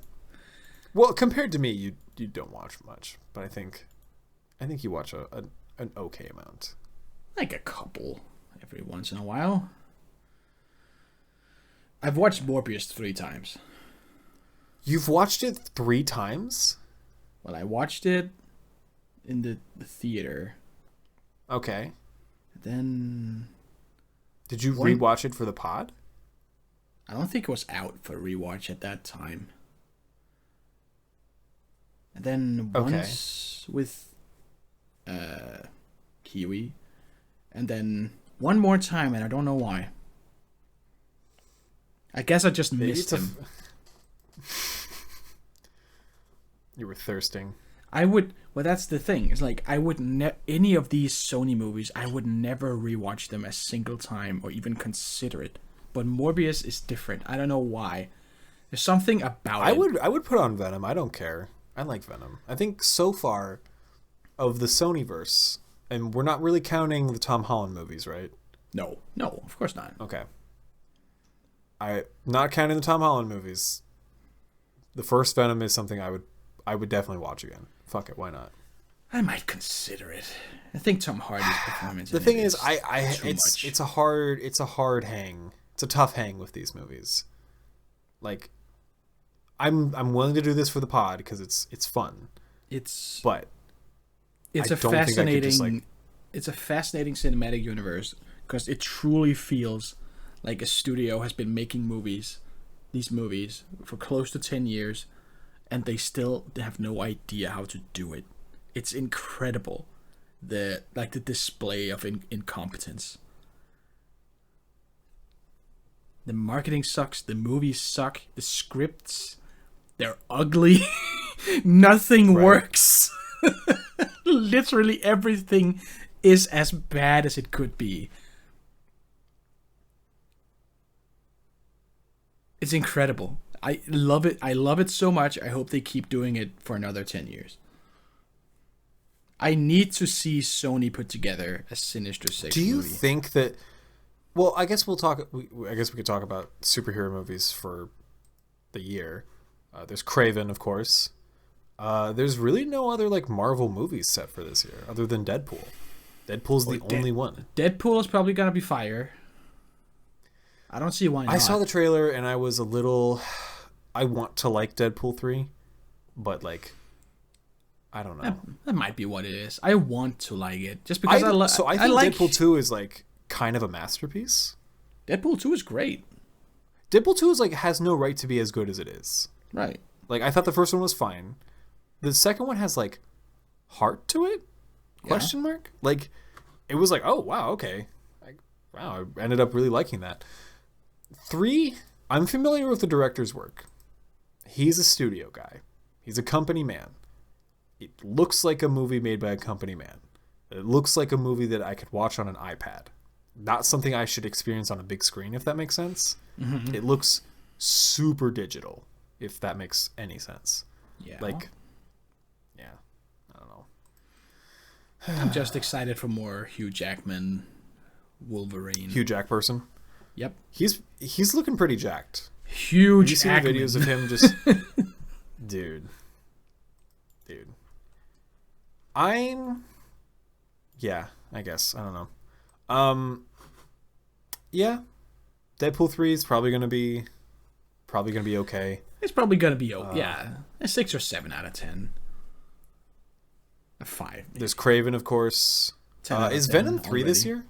Well, compared to me, you don't watch much, but I think you watch an okay amount. Like a couple every once in a while. I've watched Morbius 3 times. You've watched it 3 times? Well, I watched it in the theater. Okay. Then Did you rewatch it for the pod? I don't think it was out for rewatch at that time. And then once with Kiwi, and then one more time, and I don't know why. I guess I just missed him. You were thirsting. Well, that's the thing. It's like I would any of these Sony movies, I would never rewatch them a single time or even consider it. But Morbius is different. I don't know why. There's something about it. I would put on Venom. I don't care. I like Venom. I think so far of the Sonyverse, and we're not really counting the Tom Holland movies, right? No, of course not. Okay. Not counting the Tom Holland movies. The first Venom is something I would definitely watch again. Fuck it, why not? I might consider it. I think Tom Hardy's performance. The thing is, it's a hard hang. It's a tough hang with these movies. Like, I'm willing to do this for the pod because it's fun. It's a fascinating cinematic universe because it truly feels like a studio has been making these movies for close to 10 years, and they still have no idea how to do it. It's incredible, the display of incompetence. The marketing sucks, the movies suck, the scripts, they're ugly. Nothing works. Literally everything is as bad as it could be. It's incredible. I love it. I love it so much. I hope they keep doing it for another 10 years. I need to see Sony put together a Sinister Six movie. Do you think that... Well, I guess we'll talk... I guess we could talk about superhero movies for the year. There's Craven, of course. There's really no other Marvel movies set for this year other than Deadpool. Deadpool's the only one. Deadpool is probably gonna be fire. I don't see why not. I saw the trailer and I was a little... I want to like Deadpool 3, but I don't know. That might be what it is. I want to like it just because I think Deadpool 2 is kind of a masterpiece. Deadpool 2 is great. Deadpool 2 is has no right to be as good as it is. Right. I thought the first one was fine. The second one has heart to it? Question mark? it was like, oh wow, okay, wow, I ended up really liking that. 3, I'm familiar with the director's work. He's a studio guy. He's a company man. It looks like a movie made by a company man. It looks like a movie that I could watch on an iPad. Not something I should experience on a big screen, if that makes sense. Mm-hmm. It looks super digital, if that makes any sense. Yeah. Like, yeah, I don't know. I'm just excited for more Hugh Jackman Wolverine. Hugh Jack person? Yep. He's looking pretty jacked. Huge. You see the videos of him just... Dude. Yeah, I guess. I don't know. Yeah. Deadpool 3 is probably gonna be okay. It's probably gonna be a 6 or 7 out of 10. A 5. Maybe. There's Craven, of course. Is Venom 3 already this year?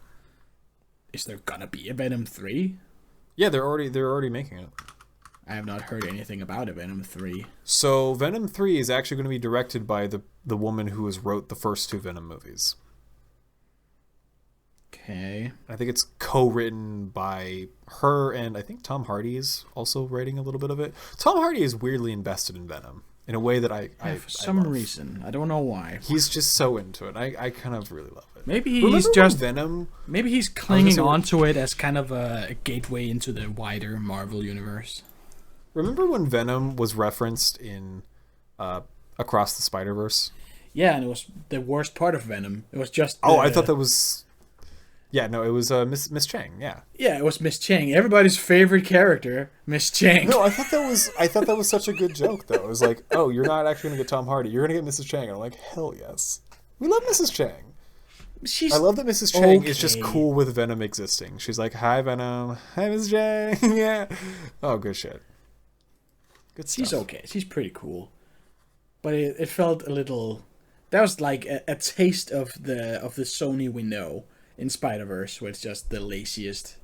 Is there gonna be a Venom 3? Yeah, they're already making it. I have not heard anything about a Venom 3. So Venom 3 is actually going to be directed by the woman who has wrote the first 2 Venom movies. Okay. I think it's co-written by her, and I think Tom Hardy is also writing a little bit of it. Tom Hardy is weirdly invested in Venom in a way that I for some reason. I don't know why. He's just so into it. I kind of really love it. Maybe he's just Venom. Maybe he's clinging onto it as kind of a gateway into the wider Marvel universe. Remember when Venom was referenced in Across the Spider-Verse? Yeah, and it was the worst part of Venom. It was just... I thought that was... Yeah, no, it was Miss Chang, yeah. Yeah, it was Miss Chang. Everybody's favorite character, Miss Chang. No, I thought that was such a good joke, though. It was like, oh, you're not actually going to get Tom Hardy. You're going to get Mrs. Chang. And I'm like, hell yes. We love Mrs. Chang. I love that Mrs. Chang is just cool with Venom existing. She's like, hi, Venom. Hi, Mrs. Chang. Yeah. Oh, good shit. Good stuff. She's okay. She's pretty cool. But it felt a little... That was like a taste of the Sony we know in Spider-Verse, where it's just the laziest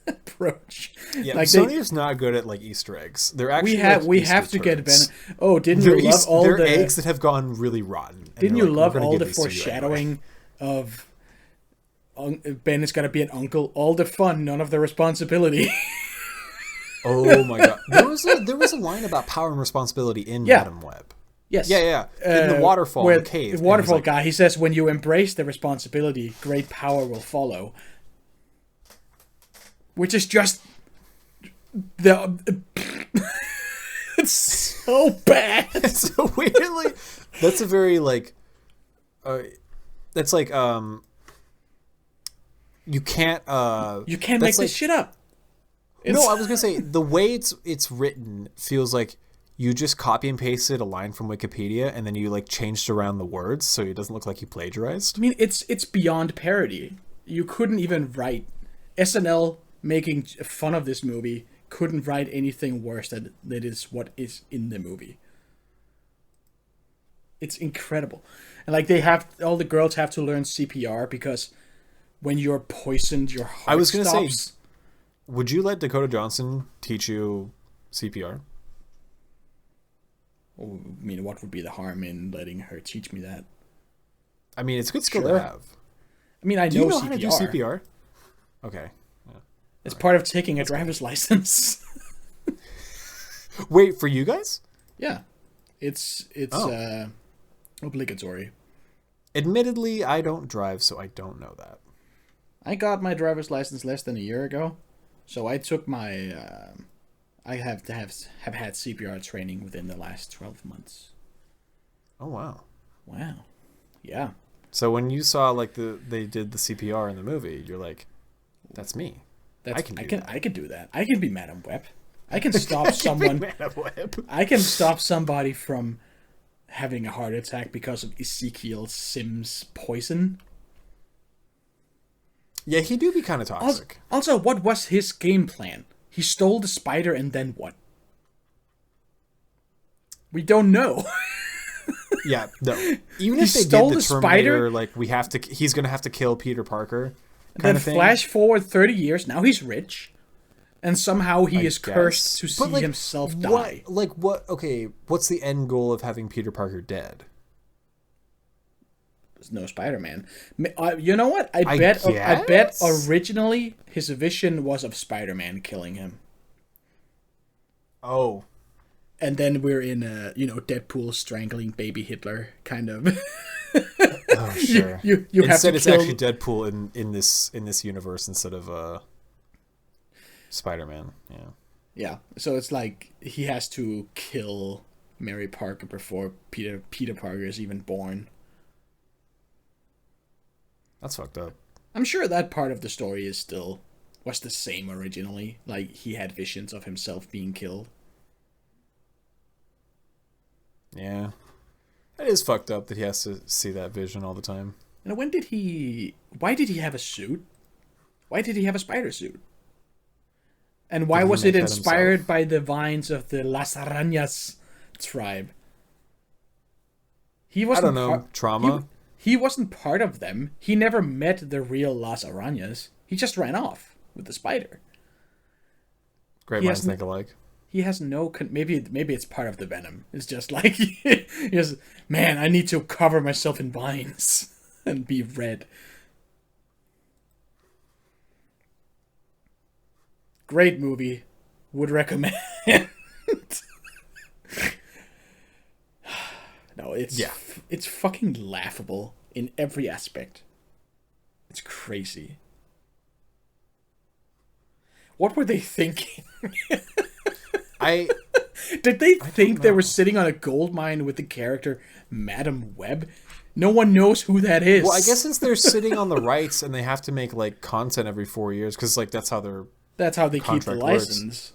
approach. Yeah, like Sony is not good at like Easter eggs. They're actually we have to get Venom. Oh, didn't you love all the eggs that have gone really rotten? Didn't you love all the foreshadowing of Ben is gonna be an uncle? All the fun, none of the responsibility. Oh my god! There was a line about power and responsibility in Madam Web. Yes. Yeah. In the waterfall cave. The waterfall guy, he says, when you embrace the responsibility, great power will follow. Which is just the it's so bad. It's so weirdly. That's a very like. That's like You can't. You can't make this shit up. No, I was gonna say the way it's written feels like you just copy and pasted a line from Wikipedia and then you like changed around the words so it doesn't look like you plagiarized. I mean, it's beyond parody. You couldn't even write SNL making fun of this movie couldn't write anything worse than that is what is in the movie. It's incredible. And like all the girls have to learn CPR because when you're poisoned, your heart I was gonna stops. say, would you let Dakota Johnson teach you CPR? I mean, what would be the harm in letting her teach me that? I mean, it's a good skill to have. I mean, I do you know CPR. how to do CPR? Okay. Yeah. It's part of taking a driver's license. Wait, for you guys? Yeah. It's obligatory. Admittedly, I don't drive, so I don't know that. I got my driver's license less than a year ago, so I took my... I have had CPR training within the last 12 months. Oh, wow. Wow. Yeah. So when you saw like they did the CPR in the movie, you're like, that's me. I can do that. I can be Madam Web. I can stop someone. I can stop somebody from having a heart attack because of Ezekiel Sims' poison. Yeah, he do be kind of toxic. Also, what was his game plan? He stole the spider and then what? We don't know. Yeah, no. Even if they did the Terminator, like he's gonna have to kill Peter Parker. Then flash forward 30 years. Now he's rich, and somehow he is cursed to see himself die. What? Okay, what's the end goal of having Peter Parker dead? There's no Spider-Man. You know what? I bet guess? originally his vision was of Spider-Man killing him. Oh. And then we're in Deadpool strangling baby Hitler kind of. Oh, sure. You instead, have to it's kill... actually Deadpool in this universe instead of Spider-Man. Yeah. Yeah. So it's like he has to kill Mary Parker before Peter Parker is even born. That's fucked up. I'm sure that part of the story was the same originally. Like, he had visions of himself being killed. Yeah. It is fucked up that he has to see that vision all the time. And why did he have a suit? Why did he have a spider suit? And why was it inspired by the vines of the Las Arañas tribe? He wasn't I don't know. Trauma? He wasn't part of them. He never met the real Las Arañas. He just ran off with the spider. Great minds think alike. He has no... Maybe it's part of the venom. It's just like... he has, man, I need to cover myself in vines and be red. Great movie. Would recommend. No, it's fucking laughable in every aspect. It's crazy. What were they thinking? Did they think they were sitting on a gold mine with the character Madam Web? No one knows who that is. Well, I guess since they're sitting on the rights and they have to make like content every 4 years, because like that's how they keep the license. Works.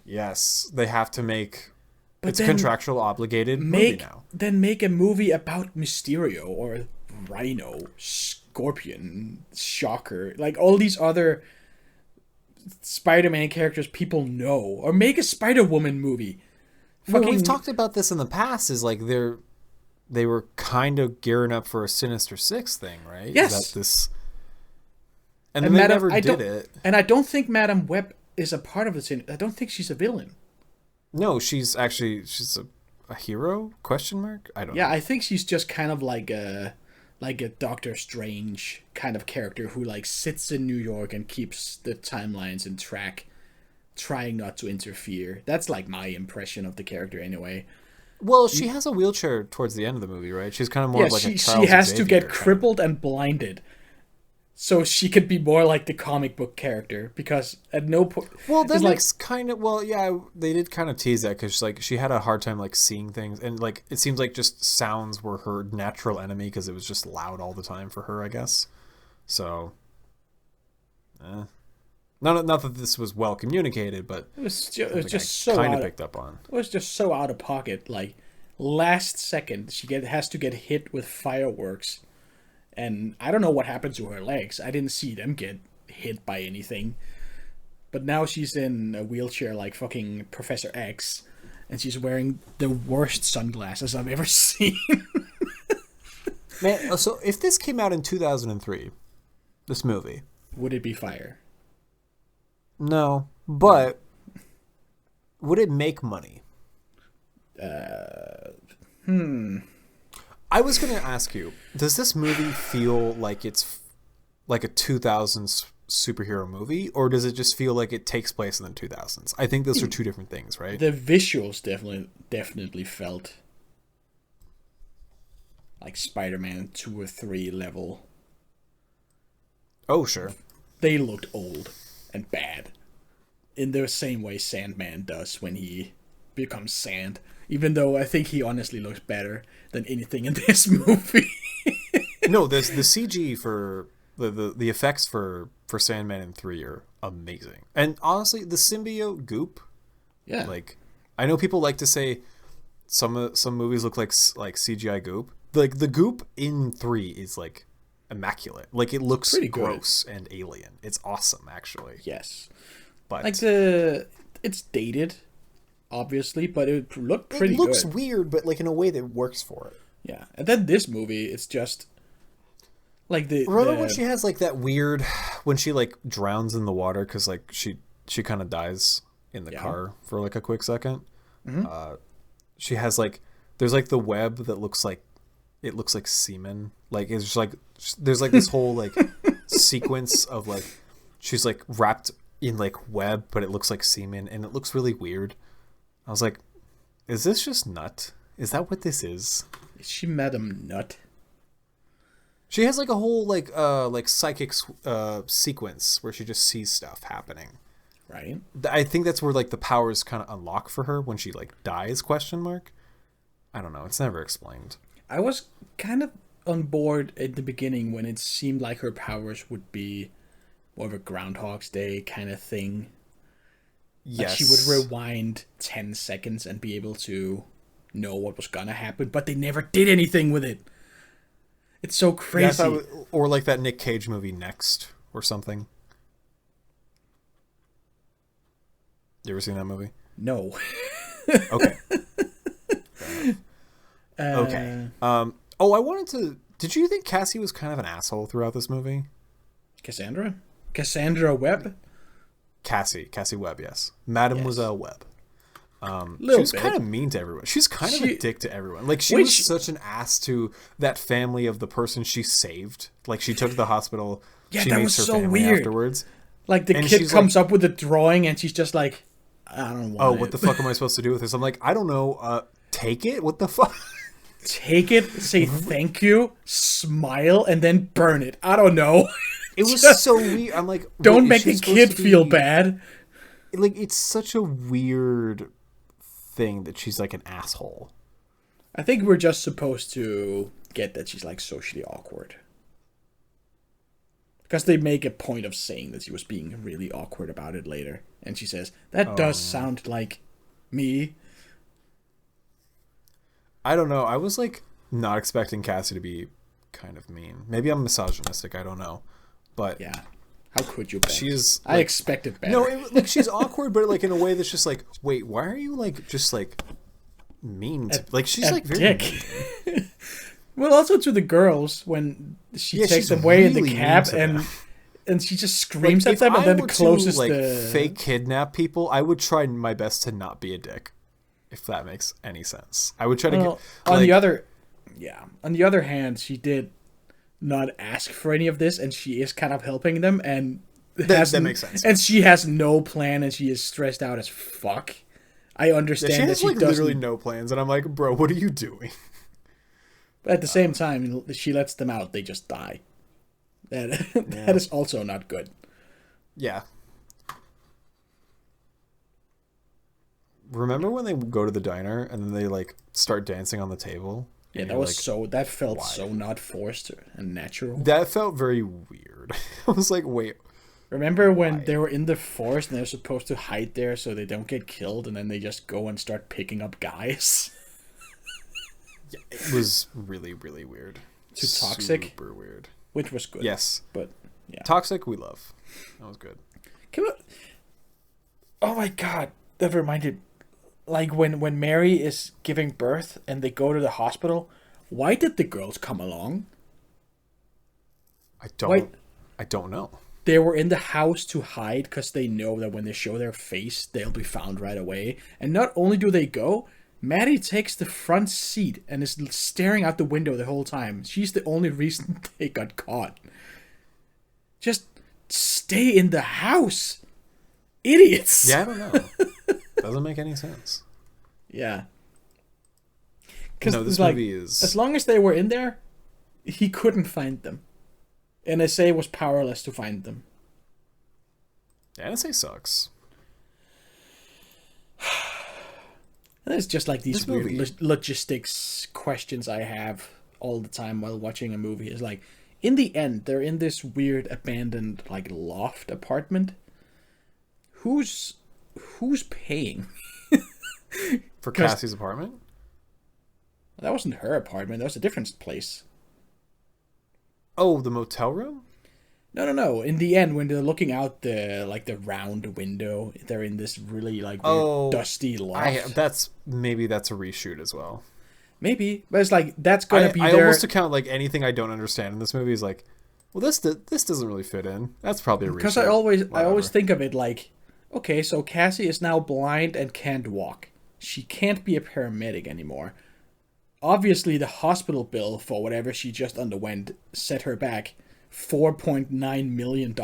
Yes, they have to make. But it's a contractual obligated movie now. Then make a movie about Mysterio or Rhino, Scorpion, Shocker, like all these other Spider-Man characters people know, or make a Spider-Woman movie. Well, we've talked about this in the past. Is like they were kind of gearing up for a Sinister Six thing, right? Yes. And then they never did it. And I don't think Madam Web is a part of the Sin. I don't think she's a villain. No, she's a hero? Question mark? I don't know. Yeah, I think she's just kind of like a Doctor Strange kind of character who like sits in New York and keeps the timelines in track, trying not to interfere. That's like my impression of the character anyway. Well, she has a wheelchair towards the end of the movie, right? She's kind of more like a Charles she has Xavier to get crippled and blinded. So she could be more like the comic book character, because at no point... Well, that makes kind of... Well, yeah, they did kind of tease that, because like, she had a hard time like seeing things, and like it seems like just sounds were her natural enemy, because it was just loud all the time for her, I guess. So... Not that this was well communicated, but... It was just so kind of picked up on. It was just so out of pocket. Like, last second, she has to get hit with fireworks. And I don't know what happened to her legs. I didn't see them get hit by anything. But now she's in a wheelchair like fucking Professor X. And she's wearing the worst sunglasses I've ever seen. Man, so if this came out in 2003, this movie... Would it be fire? No. But would it make money? I was going to ask you, does this movie feel like it's like a 2000s superhero movie, or does it just feel like it takes place in the 2000s? I think those are two different things, right? The visuals definitely felt like Spider-Man 2 or 3 level. Oh, sure. They looked old and bad in the same way Sandman does when he becomes sand. Even though I think he honestly looks better than anything in this movie. No, the CG for the effects for Sandman in 3 are amazing. And honestly, the symbiote goop. Yeah. Like, I know people like to say some movies look like CGI goop. Like the goop in 3 is like immaculate. Like it looks pretty gross and alien. It's awesome, actually. Yes. But like it's dated. Obviously, but it looked pretty good. It looks weird, but like in a way that works for it. Yeah, and then this movie, it's just like Remember when she has like that weird when she like drowns in the water because like she kind of dies in the car for like a quick second. Mm-hmm. She has like there's like the web that looks like it looks like semen. Like it's just like there's like this whole like sequence of like she's like wrapped in like web, but it looks like semen, and it looks really weird. I was like, is this just nut? Is that what this is? Is she Madam Nut? She has like a whole like psychic sequence where she just sees stuff happening. Right. I think that's where like the powers kind of unlock for her when she like dies, question mark. I don't know. It's never explained. I was kind of on board at the beginning when it seemed like her powers would be more of a Groundhog's Day kind of thing. Yes. Like she would rewind 10 seconds and be able to know what was gonna happen, but they never did anything with it. It's so crazy. Yeah, or like that Nick Cage movie Next or something. You ever seen that movie? No. Okay. Okay. Oh, I wanted to... Did you think Cassie was kind of an asshole throughout this movie? Cassandra? Cassandra Webb? Cassie Webb, yes. Mademoiselle Webb. She was kind of mean to everyone. She's kind of a dick to everyone. Like, she was such an ass to that family of the person she saved. Like, she took to the hospital. Yeah, she that meets was her so family weird. afterwards. Like, the kid comes up with a drawing, and she's just like, I don't want it. What the fuck am I supposed to do with this? I'm like, I don't know. Take it? What the fuck? Take it, say thank you, smile, and then burn it. I don't know. It was so weird. I'm like, don't make the kid feel bad. Like, it's such a weird thing that she's like an asshole. I think we're just supposed to get that she's like socially awkward. Because they make a point of saying that she was being really awkward about it later. And she says, that does sound like me. I don't know. I was like not expecting Cassie to be kind of mean. Maybe I'm misogynistic. I don't know. But yeah, how could you? She's. Like, I expected better. No, like she's awkward, but like in a way that's just like, wait, why are you like just like mean? Like she's like very dick. Well, also to the girls when she takes them away really in the cab and she just screams like, at them and then closes to, like, the fake kidnap people. I would try my best to not be a dick. If that makes any sense, I would try to get. On the other hand, she did not ask for any of this, and she is kind of helping them, and that makes sense. And she has no plan, and she is stressed out as fuck. I understand she has that she like literally no plans, and I'm like, bro, what are you doing? But at the same time, she lets them out; they just die. That is also not good. Yeah. Remember when they go to the diner and then they like start dancing on the table? Yeah, that was like, that felt so not forced and natural. That felt very weird. I was like, wait. Remember when they were in the forest and they're supposed to hide there so they don't get killed, and then they just go and start picking up guys? Yeah, it was really, really weird. Too toxic? Super weird. Which was good. Yes. But, yeah. Toxic, we love. That was good. Oh my god. That reminded... Like, when Mary is giving birth and they go to the hospital, why did the girls come along? I don't know. They were in the house to hide because they know that when they show their face, they'll be found right away. And not only do they go, Maddie takes the front seat and is staring out the window the whole time. She's the only reason they got caught. Just stay in the house. Idiots. Yeah, I don't know. Doesn't make any sense. Yeah. No, this movie is... As long as they were in there, he couldn't find them. NSA was powerless to find them. Yeah, NSA sucks. And it's just like these weird logistics questions I have all the time while watching a movie. Is like, in the end, they're in this weird abandoned like loft apartment. Who's paying? For Cassie's apartment? That wasn't her apartment. That was a different place. Oh, the motel room? No. In the end, when they're looking out the round window, they're in this really like weird, dusty loft. That's a reshoot as well. Maybe, but it's like that's gonna be. I almost account like anything I don't understand in this movie is like, well, this doesn't really fit in. That's probably a reshoot. Because I always think of it like, okay, so Cassie is now blind and can't walk. She can't be a paramedic anymore. obviously the hospital bill for whatever she just underwent set her back $4.9 million.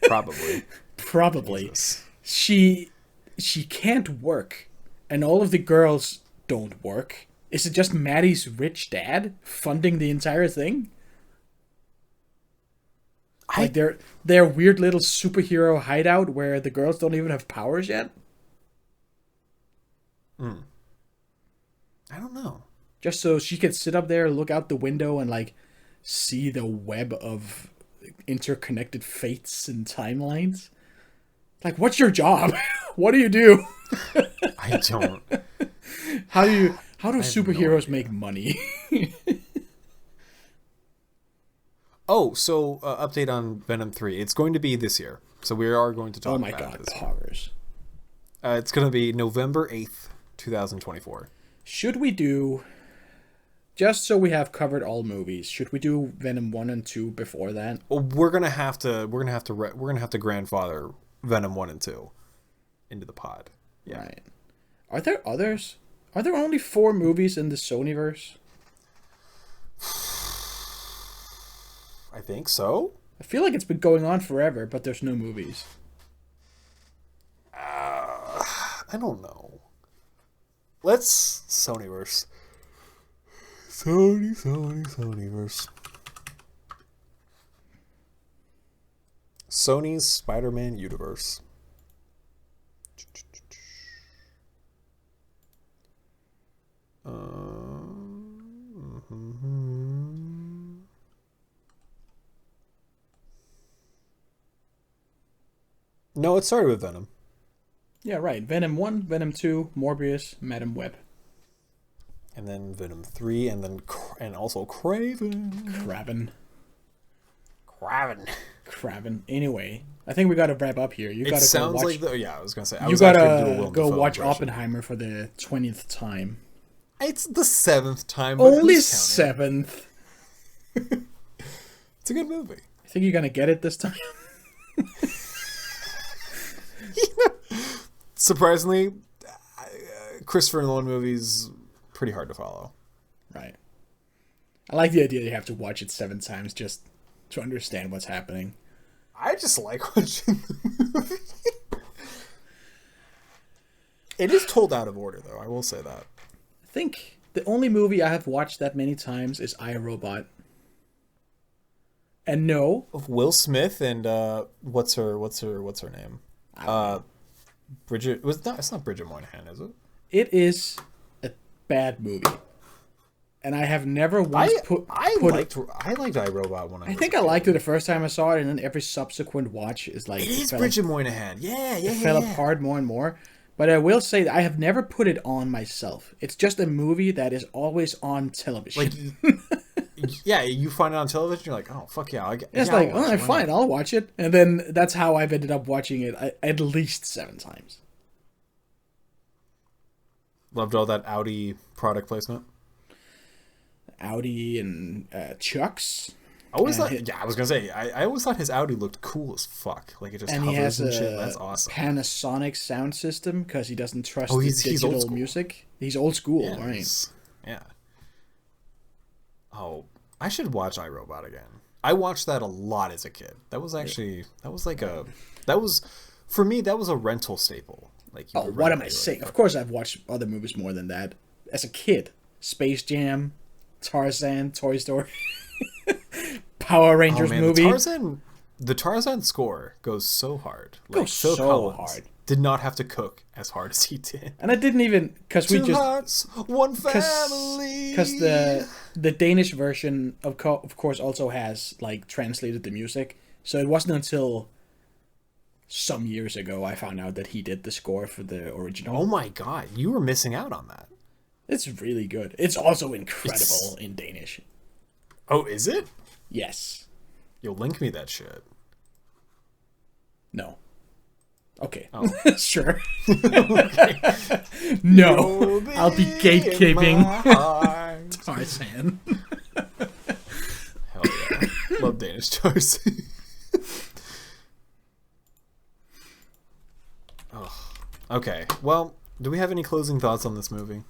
Probably. Probably. Jesus. She can't work, and all of the girls don't work. Is it just Maddie's rich dad funding the entire thing? Like their weird little superhero hideout where the girls don't even have powers yet? I don't know. Just so she could sit up there, look out the window, and like see the web of interconnected fates and timelines. Like, what's your job? What do you do? I don't. How do no superheroes idea. make money? Oh, so update on Venom 3. It's going to be this year. So we are going to talk Oh my about god, it this year. poggers. It's going to be November 8th, 2024. Should we do, just so we have covered all movies, should we do Venom 1 and 2 before that? Well, we're going to have to grandfather Venom 1 and 2 into the pod. Yeah. Right. Are there others? Are there only 4 movies in the Sonyverse? I think so. I feel like it's been going on forever, but there's no movies. I don't know. Let's Sonyverse. Sonyverse. Sony's Spider-Man universe. No, it started with Venom. Yeah, right. Venom 1, Venom 2, Morbius, Madam Web. And then Venom 3, and also Craven. Craven. Anyway, I think we gotta wrap up here. You It gotta sounds go watch, like I was gonna say. you gotta go watch Oppenheimer for the 20th time. It's the 7th time. But Only who's counting? 7th. It's a good movie. I think you're gonna get it this time. Surprisingly, Christopher Nolan movies pretty hard to follow. Right. I like the idea you have to watch it 7 times just to understand what's happening. I just like watching the movie. It is told out of order, though. I will say that. I think the only movie I have watched that many times is I, Robot. And no, Of Will Smith and what's her name? Bridget. It's not Bridget Moynihan, is it? it is a bad movie. And I have never once I liked iRobot when I think I liked it the first time I saw it, and then every subsequent watch is like It is Bridget Moynihan. Yeah. it fell apart more and more. But I will say that I have never put it on myself. It's just a movie that is always on television. Yeah, you find it on television, you're like, oh fuck yeah! It's like, all right, fine, I'll watch it. And then that's how I've ended up watching it at least 7 times. Loved all that Audi product placement. Audi and Chucks. I always thought, I was gonna say, I always thought his Audi looked cool as fuck. Like it just And he hovers has and a shit. That's awesome. Panasonic sound system because he doesn't trust He's digital old school. music. He's old school, Yeah, right? Yeah. Oh, I should watch iRobot again. I watched that a lot as a kid. That was actually for me that was a rental staple. Like, you would What rent am it, I like, saying? Of course, I've watched other movies more than that. As a kid, Space Jam, Tarzan, Toy Story, Power Rangers movie. The Tarzan score goes so hard. Like, Goes Phil so Collins hard. did not have to cook as hard as he did. And I didn't even because we Two just hearts, one family. because the Danish version of course also has like translated the music. So it wasn't until some years ago I found out that he did the score for the original. Oh my god, you were missing out on that. It's really good. It's also incredible in Danish. Oh, is it? Yes. You'll link me that shit. No. Okay. Oh. Sure. No. I'll be gatekeeping Tarzan. Hell yeah. Love Danish Tarzan. Oh. Okay. Well, do we have any closing thoughts on this movie?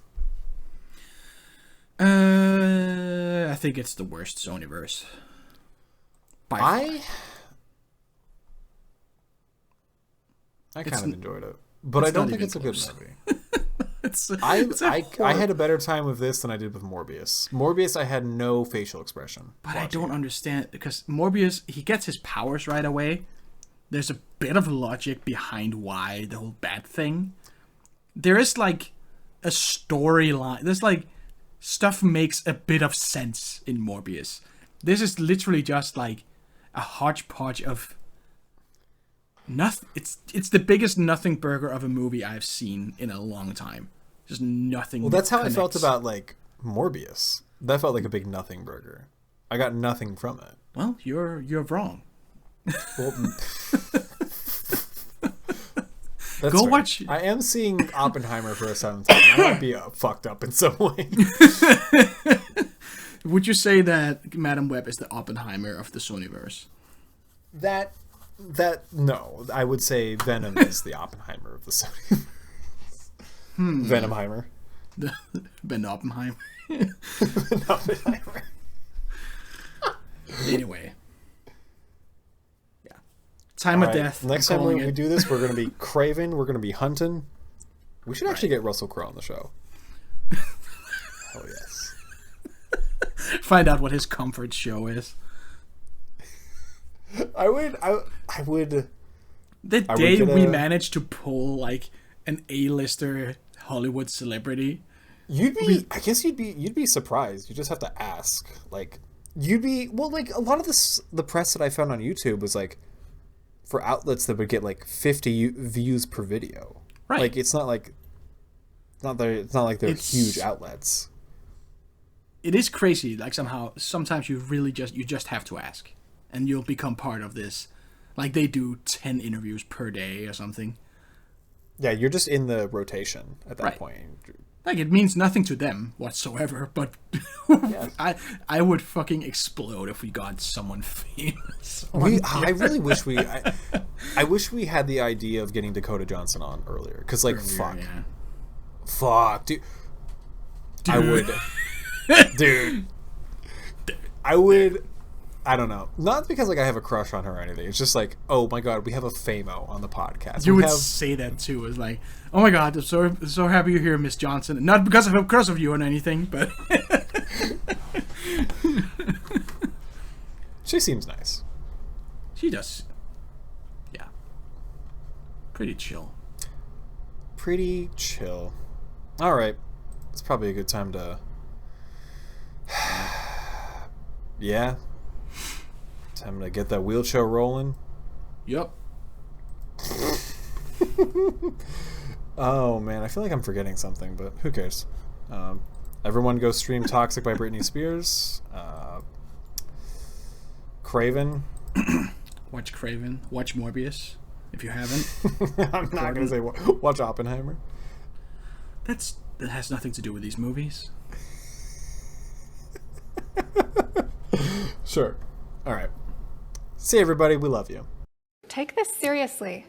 I think it's the worst Sonyverse. I kind of enjoyed it, but I don't think it's a good movie. I had a better time with this than I did with Morbius. Morbius, I had no facial expression. But I don't understand, because Morbius, he gets his powers right away. There's a bit of logic behind why the whole bat thing. There is like a storyline. There's like stuff makes a bit of sense in Morbius. This is literally just like a hodgepodge of nothing. It's the biggest nothing burger of a movie I've seen in a long time. Just nothing. Well, that's how I felt about like Morbius. That felt like a big nothing burger. I got nothing from it. Well, you're wrong. Well, Go watch. I am seeing Oppenheimer for a seventh time. I might be fucked up in some way. Would you say that Madam Web is the Oppenheimer of the Sonyverse? That no, I would say Venom is the Oppenheimer of the Sony. Venomheimer. Ben Oppenheimer. Oppenheimer. Anyway. Yeah. Time of Death. Next time we do this, we're going to be craving. We're going to be hunting. We should actually get Russell Crowe on the show. Oh, yes. Find out what his comfort show is. I would. The day we managed to pull like an A-lister Hollywood celebrity, I guess you'd be surprised. You just have to ask. Like like a lot of the press that I found on YouTube was like for outlets that would get like 50 views per video. Right. Like it's not like they're huge outlets. It is crazy. Like sometimes you just have to ask, and you'll become part of this. Like they do 10 interviews per day or something. Yeah, you're just in the rotation at that point. Like it means nothing to them whatsoever, but yes. I would fucking explode if we got someone famous. I really wish I wish we had the idea of getting Dakota Johnson on earlier, because fuck, dude. I would. Dude. I would. I don't know. Not because like I have a crush on her or anything. It's just like, oh my god, we have a famo on the podcast. You would say that too. It's like, oh my god, I'm so happy you're here, Miss Johnson. Not because of a crush of you or anything, but she seems nice. She does. Yeah. Pretty chill. All right. It's probably a good time to. Yeah. Time to get that wheelchair rolling. Yep. Oh man, I feel like I'm forgetting something, but who cares? Everyone go stream Toxic by Britney Spears. Craven. Watch Craven. Watch Morbius if you haven't. I'm not going to say watch Oppenheimer. That has nothing to do with these movies. Sure. All right. See everybody. We love you. Take this seriously.